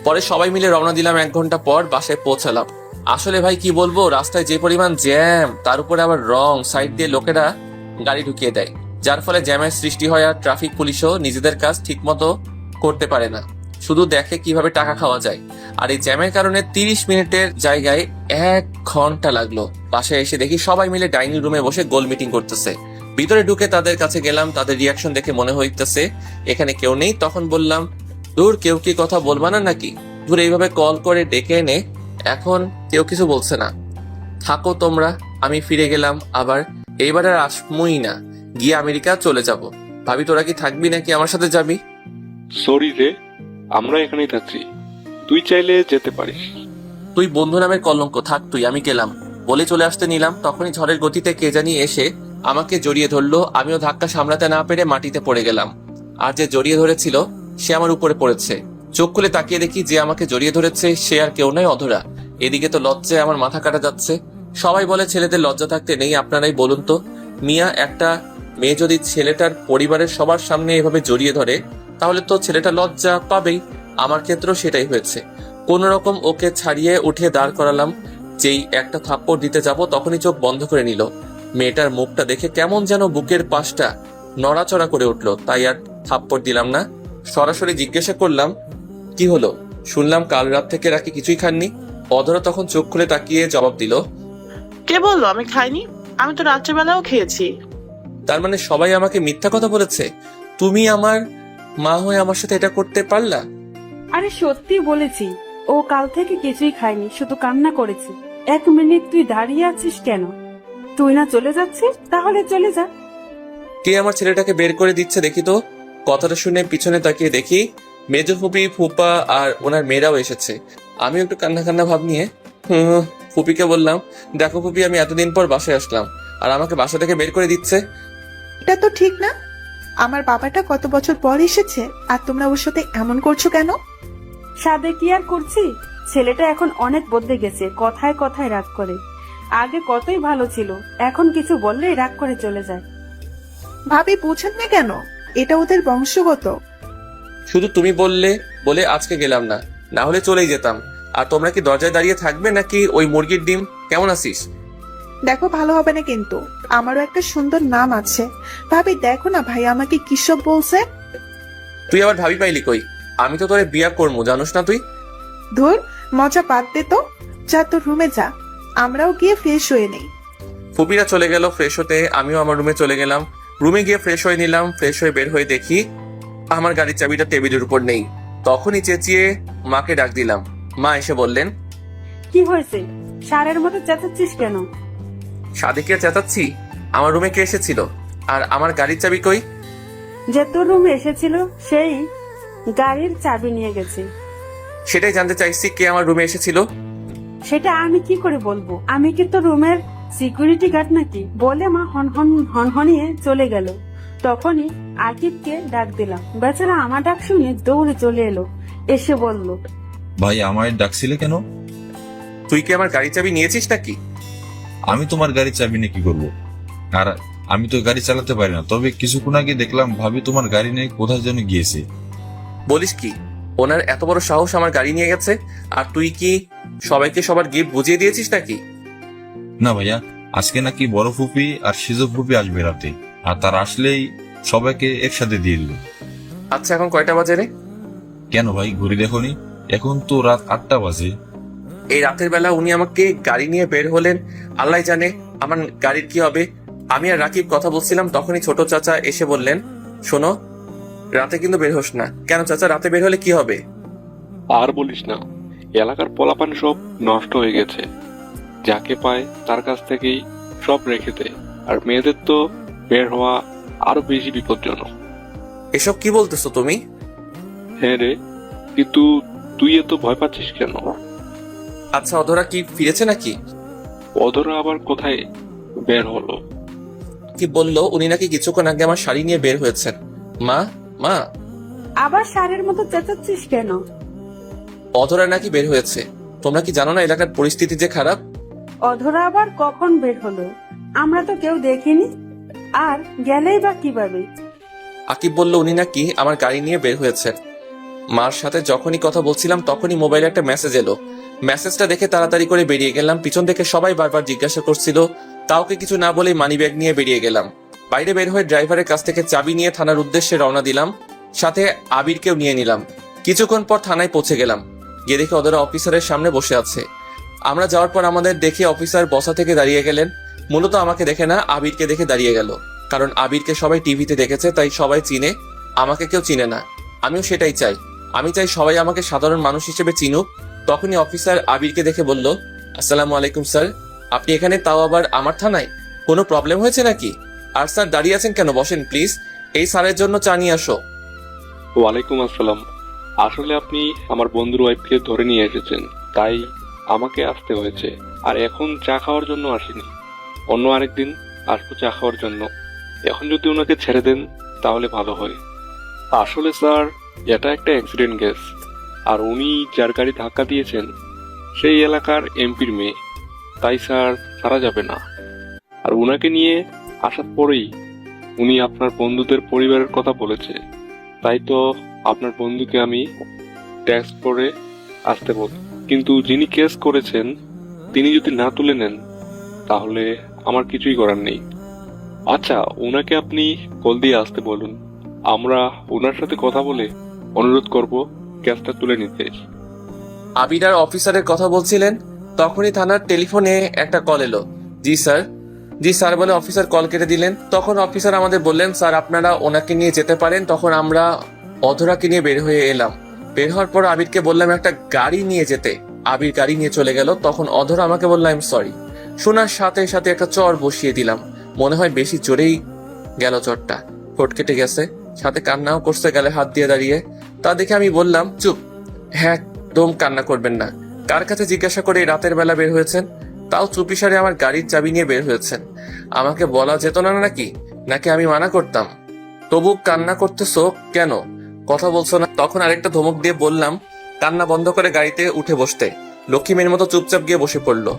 পরে সবাই মিলে রওনা দিলাম। 1 ঘন্টা পর বাসায় পৌঁছালাম। আসলে ভাই কি বলবো, রাস্তায় যে পরিমাণ জ্যাম, তার উপরে আবার রং সাইড দিয়ে লোকেরা গাড়ি ঢুকিয়ে দেয়, যার ফলে জ্যামের সৃষ্টি হয়। আর ট্রাফিক পুলিশও নিজেদের কাজ ঠিক মতো করতে পারে না, শুধু দেখে কিভাবে টাকা খাওয়া যায়। আর এই জ্যামের কারণে 30 মিনিটের জায়গায় 1 ঘন্টা লাগলো। বাসায় এসে দেখি সবাই মিলে ডাইনিং রুমে বসে গোল মিটিং করতেছে। ভিতরে ঢুকে তাদের কাছে গেলাম। তাদের রিয়াকশন দেখে মনে হইতেছে এখানে কেউ নেই। তখন বললাম, দূর কেউ কি কথা বলবা না নাকি? দূর এইভাবে কল করে ডেকে এনে এখন কেউ কিছু বলছে না, থাকো তোমরা। আমি ফিরে গেলাম আবার। এইবার আর আসমুই না, গিয়ে আমেরিকা চলে যাব। ভাবি তোরা কি থাকবি নাকি আমার সাথে যাবি? সরি রে, আমরা এখানেই থাকছি, তুই চাইলে যেতে পারিস। তুই বন্ধু নামের কলঙ্ক, থাক তুই, আমি গেলাম। বলে চলে আসতে নিলাম, তখনই ঝড়ের গতিতে কে জানি এসে আমাকে জড়িয়ে ধরলো। আমিও ধাক্কা সামলাতে না পেরে মাটিতে পড়ে গেলাম। আর যে জড়িয়ে ধরেছিল সে আমার উপরে পড়েছে। চোখ খুলে তাকিয়ে দেখি যে আমাকে জড়িয়ে ধরেছে সে আর কেউ নয়, অধরা। এদিকে তো লজ্জায় আমার মাথা কাটা যাচ্ছে। সবাই বলে ছেলেদের লজ্জা থাকতে নেই, আপনারাই বলুন তো। মিয়া, একটা মেয়ে যদি ছেলেটার পরিবারের সবার সামনে এভাবে জড়িয়ে ধরে তাহলে তো ছেলেটা লজ্জা পাবেই। আমার ক্ষেত্রেও সেটাই হয়েছে। কোন রকম ওকে ছাড়িয়ে উঠিয়ে দাঁড় করালাম। যেই একটা থাপ্পড় দিতে যাব তখনই চোখ বন্ধ করে নিল। মেয়েটার মুখটা দেখে কেমন যেন বুকের পাশটা নড়াচড়া করে উঠলো, তাই আর থাপ্পড় দিলাম না। সরাসরি জিজ্ঞাসা করলাম, কি হলো? শুনলাম কাল রাত থেকে রাখি কিছুই খাননি। অধরা তখন চোখ খুলে তাকিয়ে জবাব দিল, কে বললো আমি খাইনি? আমি তো রাত্রেবেলাও খেয়েছি। তার মানে সবাই আমাকে মিথ্যা কথা বলেছে? তুমি আমার মা হয়ে আমার সাথে এটা করতে পারলা? আরে সত্যি বলেছি, ও কাল থেকে কিছুই খায়নি, শুধু কান্না করেছে। 1 মিনিট তুই দাঁড়িয়ে আছিস কেন? তুই না চলে যাচ্ছিস? তাহলে চলে যা। কে আমার ছেলেটাকে বের করে দিচ্ছে দেখি তো। কথাটা শুনে পিছনে তাকিয়ে দেখি মেজো ফুপি, ফুপা আর ওনার মেয়েরাও এসেছে। আমি একটু কান্না কান্না ভাব নিয়ে ফুপিকে বললাম, দেখো ফুপি, আমি এতদিন পর বাসায় আসলাম আর আমাকে বাসা থেকে বের করে দিচ্ছে। এটা তো ঠিক না। আমার বাবাটা কত বছর পর এসেছে আর তোমরা ওর সাথে এমন করছো কেন? সাদে কি আর করছি, ছেলেটা এখন অনেক বদলে গেছে, কথায় কথায় রাগ করে। আগে কতই ভালো ছিল, এখন কিছু বললেই রাগ করে চলে যায়। ভাবি বুঝেন না কেন? এটা ওদের বংশগত। শুধু তুমি বললে বলে আজকে গেলাম না, না হলে চলেই যেতাম। আর তোমরা কি দরজায় দাঁড়িয়ে থাকবে নাকি ওই মুরগির ডিম? কেমন আছিস? দেখো, ভালো হবে না কিন্তু। আমারও একটা সুন্দর নাম আছে। ভাবি দেখো না ভাই আমাকে কিসব বলছে। তুই আবার ভাবি পাইলি কই? আমি তো তোরে বিয়া করবো, জানোস না তুই? ধুর, মজা বাদ দে তো। যা তোর রুমে যা, আমরাও গিয়ে ফ্রেশ হয়ে নেই। ফুপিরা চলে গেল ফ্রেশ হতে, আমিও আমার রুমে চলে গেলাম। রুমে গিয়ে ফ্রেশ হয়ে নিলাম। ফ্রেশ হয়ে বের হয়ে দেখি আমার গাড়ির চাবিটা টেবিলের উপর নেই। তখনই চেঁচিয়ে মাকে ডাক দিলাম। মা এসে বললেন, কি হয়েছে? সারের মতো চেঁচাচ্ছিস কেন? সাদিকে চেঁচাচ্ছি? আমার রুমে কে এসেছিল? আর আমার গাড়ির চাবি কই? যে তোর রুমে এসেছিল সেই গাড়ির চাবি নিয়ে গেছে। সেটাই জানতে চাইছি, কে আমার রুমে এসেছিল। সেটা আমি কি করে বলবো? আমি কি তোর রুমের সিকিউরিটি গার্ড নাকি? বলে মা হনহনিয়ে চলে গেল। তখনই আকিবকে ডাক দিলাম। বেচারা আমার ডাক শুনে দৌড়ে চলে এলো, এসে বলল, ভাই আমায় ডাকছিলে কেন? তুই কি আমার গাড়ির চাবি নিয়েছিস নাকি? আমি তোমার গাড়ি চাবি নিয়ে কি করবো? আর আমি তো গাড়ি চালাতে পারি না, তবে কিছুক্ষণ আগে দেখলাম ভাবি তোমার গাড়ি নিয়ে কোথায় যেন গিয়েছে। বলিস কি? ওনার এত বড় সাহস আমার গাড়ি নিয়ে গেছে? আর তুই কি সবাইকে সবার গিফট বুঝিয়ে দিয়েছিস নাকি? না ভাইয়া, আজকে নাকি বড় ফুপি আর সিজো ফুপি আসবে রাতে, আর তার আসলেই সবাইকে একসাথে দিয়ে দিল। আচ্ছা, এখন কয়টা বাজে রে? কেন ভাই, ঘড়ি দেখোনি? এখন তো রাত 8টা বাজে। এই রাতের বেলা উনি আমাকে গাড়ি নিয়ে বের হলেন, আল্লাহ জানে আমার গাড়ির কি হবে। আমি আর রাকিব কথা বলছিলাম, তখনই ছোট চাচা এসে বললেন, শোনো, রাতে কিন্তু বের হোস না। কেন চাচা, রাতে বের হলে কি হবে? আর বলিস না, এলাকার পোলাপান সব নষ্ট হয়ে গেছে। যাকে পায় তার কাছ থেকেই সব রেখে দেয়। আর মেয়েদের তো বের হওয়া আরো বেশি বিপজ্জনক। এসব কি বলতেছো তুমি? হ্যাঁ রে, কিন্তু তুই এত ভয় পাচ্ছিস কেন? আচ্ছা, অধরা কি ফিরেছে নাকি? অধরা আবার কোথায় বের হলো? কি বললো উনি নাকি কিছুক্ষণ আগে আমার শাড়ি নিয়ে বের হয়েছেন। মা, মা, আবার সারের মতো চেঁচাচ্ছিস কেন? অধরা নাকি বের হয়েছে। তোমরা কি জানো না এলাকার পরিস্থিতি যে খারাপ? অধরা আবার কখন বের হলো? আমরা তো কেউ দেখিনি। আর গেলেই বা কিভাবে? আকিব বলল উনি নাকি আমার গাড়ি নিয়ে বের হয়েছেন। মার সাথে যখনই কথা বলছিলাম তখনই মোবাইলে একটা মেসেজ এলো। মেসেজটা দেখে তাড়াতাড়ি করে বেরিয়ে গেলাম। পিছন থেকে সবাই বারবার জিজ্ঞাসা করছিল, কাউকে কিছু না বলেই মানি ব্যাগ নিয়ে বেরিয়ে গেলাম। বাইরে বের হয়ে ড্রাইভারের কাছ থেকে চাবি নিয়ে থানার উদ্দেশ্যে রওনা দিলাম। সাথে আবিরকেও নিয়ে নিলাম। কিছুক্ষণ পর থানায় পৌঁছে গেলাম। গিয়ে দেখি অধরা অফিসারের সামনে বসে আছে। আমরা যাওয়ার পর আমাদের দেখে অফিসার বসা থেকে দাঁড়িয়ে গেলেন। মূলত আমাকে দেখে না, আবিরকে দেখে দাঁড়িয়ে গেল। কারণ আবিরকে সবাই টিভিতে দেখেছে, তাই সবাই চিনে, আমাকে কেউ চিনে না। আমিও সেটাই চাই। আমি চাই সবাই আমাকে সাধারণ মানুষ হিসেবে চিনুক। তখনই অফিসার আবিরকে দেখে বলল, আসসালামু আলাইকুম স্যার, আপনি এখানে, তাও আবার আমার থানায়? কোনো প্রবলেম হয়েছে নাকি? আর স্যার দাঁড়িয়ে আছেন কেন? বসেন প্লিজ, এই স্যারের জন্য চা নিয়ে আসো। ওয়ালাইকুম আসসালাম। আসলে আপনি আমার বন্ধুর ওয়াইফকে ধরে নিয়ে এসেছেন, তাই আমাকে আসতে হয়েছে। আর এখন চা খাওয়ার জন্য আসিনি, অন্য আরেকদিন আসবো চা খাওয়ার জন্য। এখন যদি ওনাকে ছেড়ে দেন তাহলে ভালো হয়। আসলে স্যার, এটা একটা অ্যাক্সিডেন্ট কেস। আর উনি যার গাড়ি ধাক্কা দিয়েছেন সেই এলাকার এমপির মেয়ে, তাই স্যার ছাড়া যাবে না। আর উনাকে নিয়ে আসার পরেই উনি আপনার বন্ধুদের পরিবারের কথা বলেছে, তাই তো আপনার বন্ধুকে আমি ট্যাক্স করে আসতে বল, কিন্তু যিনি কেস করেছেন তিনি যদি না তুলে নেন তাহলে আমার কিছুই করার নেই। আচ্ছা, ওনাকে আপনি কল দিয়ে আসতে বলুন, আমরা ওনার সাথে কথা বলে অনুরোধ করব কেসটা তুলে নিতে। আবির আর অফিসারের কথা বলছিলেন, তখনই থানার টেলিফোনে একটা কল এলো। জি স্যার, জি স্যার বলে অফিসার কল কেটে দিলেন। তখন অফিসার আমাদের বললেন, স্যার আপনারা ওনাকে নিয়ে যেতে পারেন। তখন আমরা অধরাকে নিয়ে বের হয়ে এলাম। বের হওয়ার পর আবিরকে বললাম একটা গাড়ি নিয়ে যেতে। আবির গাড়ি নিয়ে চলে গেল। তখন অধরা আমাকে বলল আই এম সরি। শোনার সাথে সাথে একটা চর বসিয়ে দিলাম। মনে হয় বেশি জোরেই গেল চরটা, ঠোঁট কেটে গেছে, সাথে কান্নাও করছে গালে হাত দিয়ে দাঁড়িয়ে। তা দেখে আমি বললাম, চুপ, হ্যাঁ একদম কান্না করবেন না। কার কাছে জিজ্ঞাসা করে রাতের বেলা বের হয়েছেন, তাও চুপিসারে আমার গাড়ির চাবি নিয়ে বের হয়েছেন? আমাকে বলা যেত না নাকি নাকি আমি মানা করতাম? তবু কান্না করতেছো কেন, কথা বলছো না? তখন আরেকটা ধমক দিয়ে বললাম কান্না বন্ধ করে গাড়িতে উঠে বসতে। লক্ষ্মী মেয়ের মতো চুপচাপ গিয়ে বসে পড়লো।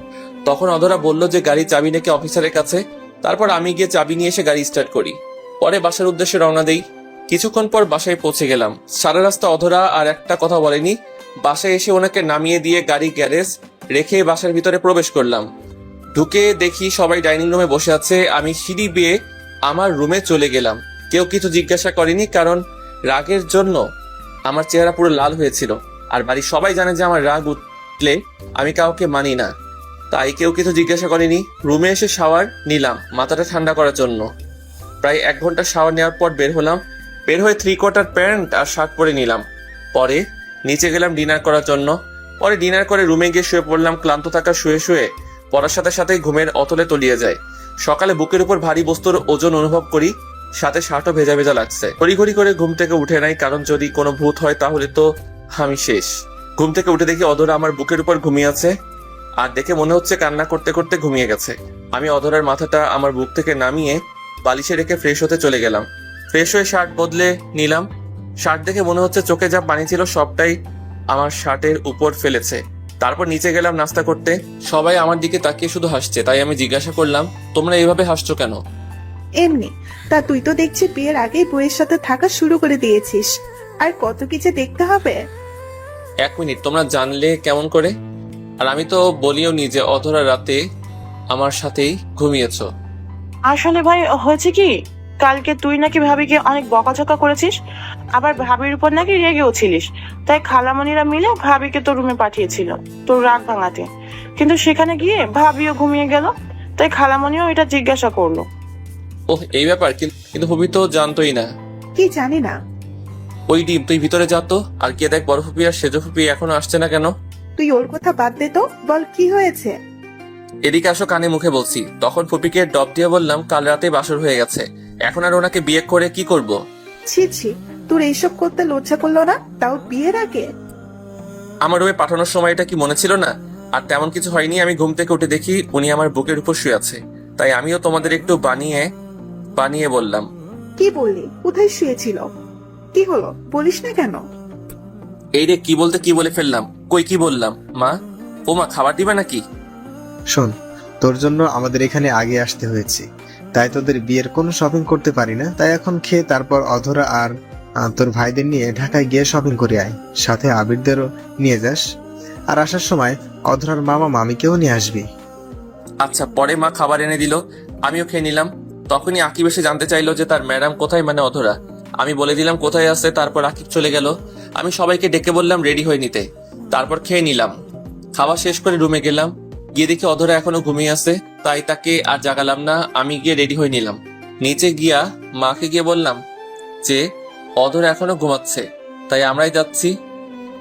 তখন অধরা বলল যে গাড়ির চাবি নাকি অফিসারের কাছে। তারপর আমি গিয়ে চাবি নিয়ে এসে গাড়ি স্টার্ট করি। পরে বাসার উদ্দেশ্যে রওনা দেই। কিছুক্ষণ পর বাসায় পৌঁছে গেলাম। সারা রাস্তা অধরা আর একটা কথা বলেনি। বাসায় এসে ওনাকে নামিয়ে দিয়ে গাড়ি গ্যারেজ রেখে বাসার ভিতরে প্রবেশ করলাম। ঢুকে দেখি সবাই ডাইনিং রুমে বসে আছে। আমি সিঁড়ি বেয়ে আমার রুমে চলে গেলাম। কেউ কিছু জিজ্ঞাসা করেনি, কারণ রাগের জন্য আমার চেহারা পুরো লাল হয়েছিল। আর বাড়ির সবাই জানে যে আমার রাগ উঠলে আমি কাউকে মানি না, তাই কেউ কিছু জিজ্ঞাসা করেনি। রুমে এসে শাওয়ার নিলাম মাথাটা ঠান্ডা করার জন্য। প্রায় 1 ঘন্টা শাওয়ার নেওয়ার পর বের হলাম। বের হয়ে 3/4 প্যান্ট আর শার্ট পরে নিলাম। পরে নিচে গেলাম ডিনার করার জন্য। পরে ডিনার করে রুমে গিয়ে শুয়ে পড়লাম। ক্লান্ত থাকা শুয়ে শুয়ে পড়ার সাথে সাথে ঘুমের অতলে তলিয়ে যায়। সকালে বুকের উপর ভারী বস্তুর ওজন অনুভব করি, সাথে শার্টও ভেজা ভেজা লাগছে। ঘড়ি করে ঘুম থেকে উঠে নাই, কারণ যদি কোনো ভূত হয় তাহলে তো আমি শেষ। ঘুম থেকে উঠে দেখি অধরা আমার বুকের উপর ঘুমিয়ে আছে, আর দেখে মনে হচ্ছে কান্না করতে করতে ঘুমিয়ে গেছে। আমি অধরার মাথাটা আমার বুক থেকে নামিয়ে বালিশে রেখে ফ্রেশ হতে চলে গেলাম। ফ্রেশ হয়ে শার্ট বদলে নিলাম। শার্ট দেখে মনে হচ্ছে চোখে যা পানি ছিল সবটাই আমার শার্টের উপর ফেলেছে। তারপর নিচে গেলাম নাস্তা করতে। সবাই আমার দিকে তাকিয়ে শুধু হাসছে, তাই আমি জিজ্ঞাসা করলাম, তোমরা এইভাবে হাসছো কেন? এমনি। তা তুই তো দেখছি বিয়ের আগেই বইয়ের সাথে থাকা শুরু করে দিয়েছিস, আর কত কিছু দেখতে হবে। 1 মিনিট, তোমরা জানলে কেমন করে? আর আমি তো বলিও নি যে অধরা রাতে আমার সাথেই ঘুমিয়েছো। আসলে ভাই হয়েছে কি, কালকে তুই নাকি ভাবিকে অনেক বকাঝকা করেছিস, আবার ভাবির উপর নাকি রেগেও ছিলিস। তাই খালামণিরা মিলে ভাবিকে তোর রুমে পাঠিয়েছিল তোর রাগ ভাঙাতে। কিন্তু সেখানে গিয়ে ভাবিও ঘুমিয়ে গেল, তাই খালামণিও এটা জিজ্ঞাসা করলো। ওহ, এই ব্যাপার। কিন্তু ফুপি তো জানতোই না। কি জানি না। ওই ডিম, তুই ভিতরে যা তো, আর কে দেখ বড় ফুপি আর সেজ ফুপি এখনো আসছে না কেন। তুই ওর কথা বাদ দে তো, বল কি হয়েছে। এদিকে আসো, কানে মুখে বলছি। তখন ফুপিকে ডব দিয়ে বললাম কাল রাতে বাসর হয়ে গেছে, এখন আর ওনাকে বিয়ে করে কি করব। ছি ছি, তোর এইসব করতে লজ্জা করলো না, তাও বিয়ের আগে। আমার রুমে পাঠানোর সময় এটা কি মনে ছিল না? আর তেমন কিছু হয়নি। আমি ঘুম থেকে উঠে দেখি উনি আমার বুকের উপর শুয়ে আছে, তাই আমিও তোমাদের একটু বানিয়ে বললাম। কি বললি? কোথায় শুয়েছিল? কি হলো বলিস না কেন? এই রে, কি বলতে কি বলে ফেললাম। কই কি বললাম? মা, ও মা, খাবার দিবে নাকি? শোন, তোর জন্য আমাদের এখানে আগে আসতে হয়েছে, তাই তোদের বিয়ের কোনো শপিং করতে পারি না। তাই এখন খেয়ে তারপর অধরা আর তোর ভাইদের নিয়ে ঢাকায় গিয়ে শপিং করে আয়, সাথে আবিরদেরও নিয়ে যাস। আর আসার সময় অধরার মামা মামিকেও নিয়ে আসবি। আচ্ছা। পরে মা খাবার এনে দিল, আমিও খেয়ে নিলাম। তখনই আকিব এসে জানতে চাইলো যে তার ম্যাডাম কোথায়, মানে অধরা। আমি বলে দিলাম কোথায় আছে। তারপর আকিব চলে গেল। আমি সবাইকে ডেকে বললাম রেডি হয়ে নিতে। তারপর খেয়ে নিলাম। খাওয়া শেষ করে রুমে গেলাম। গিয়ে দেখি অধরা এখনো ঘুমিয়ে আছে, তাই তাকে আর জাগালাম না। আমি গিয়ে রেডি হয়ে নিলাম। নিচে গিয়া মাকে গিয়ে বললাম যে অধরা এখনো ঘুমাচ্ছে, তাই আমরাই যাচ্ছি।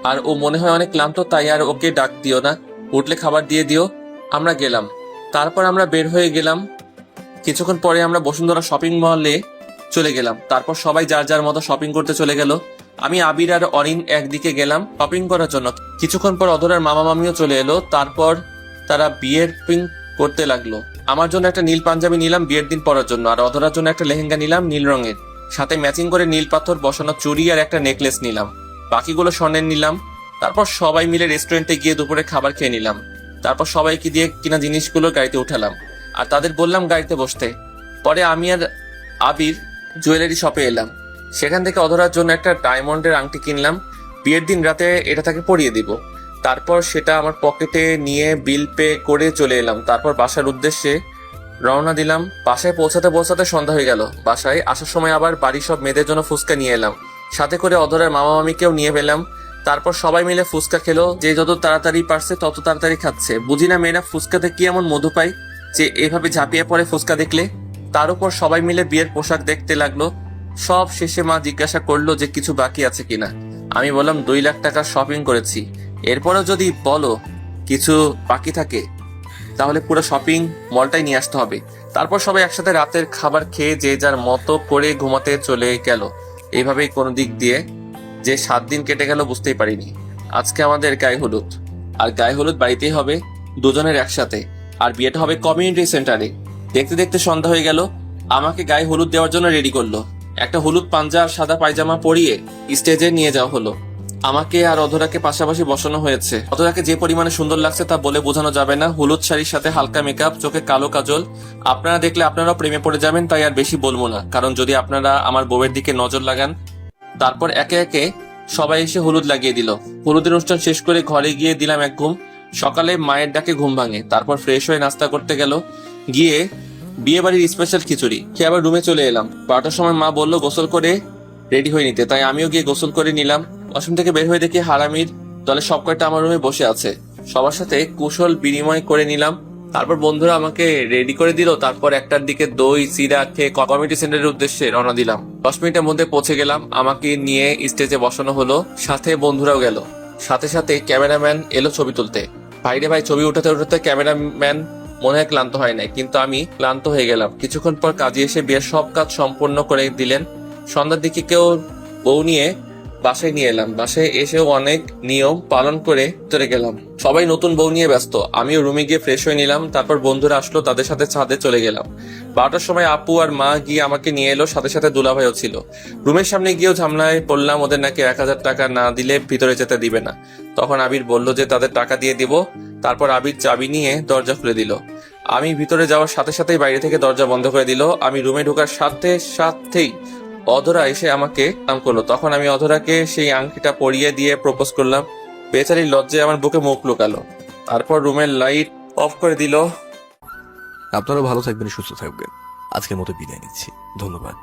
আর ও মনে হয় অনেক ক্লান্ত, তাই আর ওকে ডাক দিও না, উঠলে খাবার দিয়ে দিও। আমরা গেলাম। তারপর আমরা বের হয়ে গেলাম। কিছুক্ষণ পরে আমরা বসুন্ধরা শপিং মলে চলে গেলাম। তারপর সবাই যার যার মতো শপিং করতে চলে গেল। আমি আবির আর অরিন একদিকে গেলাম শপিং করার জন্য। কিছুক্ষণ পর অধরার মামা মামিও চলে এলো। তারপর তারা বিয়ের পিং করতে লাগলো। আমার জন্য একটা নীল পাঞ্জাবি নিলাম বিয়ের দিন পরার জন্য, আর অধরার জন্য একটা লেহেঙ্গা নিলাম নীল রঙের, সাথে ম্যাচিং করে নীল পাথর বসানো চুড়ি আর একটা নেকলেস নিলাম। বাকিগুলো স্বর্ণের নিলাম। তারপর সবাই মিলে রেস্টুরেন্টে গিয়ে দুপুরে খাবার খেয়ে নিলাম। তারপর সবাইকে দিয়ে কিনা জিনিসগুলো গাড়িতে উঠালাম, আর তাদের বললাম গাড়িতে বসতে। পরে আমি আর আবির জুয়েলারি শপে এলাম। সেখান থেকে অধরার জন্য একটা ডায়মন্ডের আংটি কিনলাম। বিয়ের দিন রাতে এটা তাকে পরিয়ে দিব। তারপর সেটা আমার পকেটে নিয়ে বিল পে করে চলে এলাম। তারপর বাসার উদ্দেশ্যে রওনা দিলাম। বাসায় পৌঁছাতে পৌঁছাতে সন্ধ্যা হয়ে গেল। বাসায় আসার সময় আবার বাড়ির সব মেয়েদের জন্য ফুচকা নিয়ে এলাম, সাথে করে অধরার মামা মামিকেও নিয়ে পেলাম। তারপর সবাই মিলে ফুচকা খেলো। যে যত তাড়াতাড়ি পারছে তত তাড়াতাড়ি খাচ্ছে। বুঝি না মেয়েরা ফুচকাতে কি এমন মধু পায় যে এভাবে ঝাঁপিয়ে পড়ে ফুচকা দেখলে। তার উপর সবাই মিলে বিয়ের পোশাক দেখতে লাগলো। সব শেষে মা জিজ্ঞাসা করলো যে কিছু বাকি আছে কিনা। আমি বললাম 2 লাখ টাকা শপিং করেছি। এরপরেও যদি বলো কিছু বাকি থাকে তাহলে পুরো শপিং মলটাই নিয়ে আসতে হবে। তারপর সবাই একসাথে রাতের খাবার খেয়ে যে যার মতো করে ঘুমাতে চলে গেল। এইভাবেই কোনো দিক দিয়ে যে 7 দিন কেটে গেল বুঝতেই পারিনি। আজকে আমাদের গায়ে হলুদ, আর গায়ে হলুদ বাড়িতেই হবে দুজনের একসাথে, আর বিয়েটা হবে কমিউনিটি সেন্টারে। দেখতে দেখতে সন্ধ্যা হয়ে গেল। আমাকে গায়ে হলুদ দেওয়ার জন্য রেডি করলো। একটা হলুদ পাঞ্জা আর সাদা পায়জামা পরিয়ে স্টেজে নিয়ে যাওয়া হলো। আমাকে আর অধরাকে পাশাপাশি বসানো হয়েছে। অধরাকে যে পরিমাণে সুন্দর লাগছে তা বলে বোঝানো যাবে না। হলুদ শাড়ির সাথে হালকা মেকআপ, চোখে কালো কাজল। আপনারা দেখলে আপনারাও প্রেমে পড়ে যাবেন, তাই আর বেশি বলবো না, কারণ যদি আপনারা আমার বউয়ের দিকে নজর লাগান। তারপর একে একে সবাই এসে হলুদ লাগিয়ে দিল। হলুদের অনুষ্ঠান শেষ করে ঘরে গিয়ে দিলাম এক ঘুম। সকালে মায়ের ডাকে ঘুম ভাঙে। তারপর ফ্রেশ হয়ে নাস্তা করতে গেল। গিয়ে বিয়ে বাড়ির স্পেশাল খিচুড়ি খেয়ে আবার রুমে চলে এলাম। 12টার সময় মা বললো গোসল করে রেডি হয়ে নিতে, তাই আমিও গিয়ে গোসল করে নিলাম। ওয়াশরুম থেকে বের হয়ে দেখি হারামির দলে সব কয়টা আমার রুমে বসে আছে। সবার সাথে কুশল বিনিময় করে নিলাম। তারপর বন্ধুরা আমাকে রেডি করে দিল। তারপর 1টার দিকে দই চিরা খেয়ে কমিউনিটি সেন্টারের উদ্দেশ্যে রওনা দিলাম। 10 মিনিটের মধ্যে পৌঁছে গেলাম। আমাকে নিয়ে স্টেজে বসানো হলো, সাথে বন্ধুরাও গেল। সাথে সাথে ক্যামেরাম্যান এলো ছবি তুলতে। ভাইরে ভাই, ছবি উঠাতে উঠাতে ক্যামেরাম্যান মনে হয় ক্লান্ত হয় নাই, কিন্তু আমি ক্লান্ত হয়ে গেলাম। কিছুক্ষণ পর কাজী এসে বিয়ের সব কাজ সম্পূর্ণ করে দিলেন। সন্ধ্যার দিকে কেউ বউ নিয়ে বাসায় নিয়ে এলাম। বাসায় এসেও অনেক নিয়ম পালন করে চলে গেলাম। সবাই নতুন বউ নিয়ে ব্যস্ত। আমিও রুমে গিয়ে ফ্রেশ হয়ে নিলাম। তারপর বন্ধুরা আসলো, তাদের সাথে ছাদে চলে গেলাম। 12টার সময় আপু আর মা গিয়ে আমাকে নিয়ে এলো, সাথে সাথে দুলাভাইও ছিল। রুমের সামনে গিয়েও ঝামেলায় পড়লাম। ওদের নাকি 1000 টাকা না দিলে ভিতরে যেতে দিবে না। তখন আবির বলল যে তাদের টাকা দিয়ে দিব। তারপর আবির চাবি নিয়ে দরজা খুলে দিল। আমি ভিতরে যাওয়ার সাথে সাথেই বাইরে থেকে দরজা বন্ধ করে দিল। আমি রুমে ঢোকার সাথে সাথেই অধরা এসে আমাকে নাম করলো। তখন আমি অধরাকে সেই আংটিটা পরিয়ে দিয়ে প্রপোজ করলাম। বেচারির লজ্জায় আমার বুকে মুখ লুকালো। তারপর রুমের লাইট অফ করে দিল। আপনারা ভালো থাকবেন, সুস্থ থাকবেন। আজকের মতো বিদায় নিচ্ছি। ধন্যবাদ।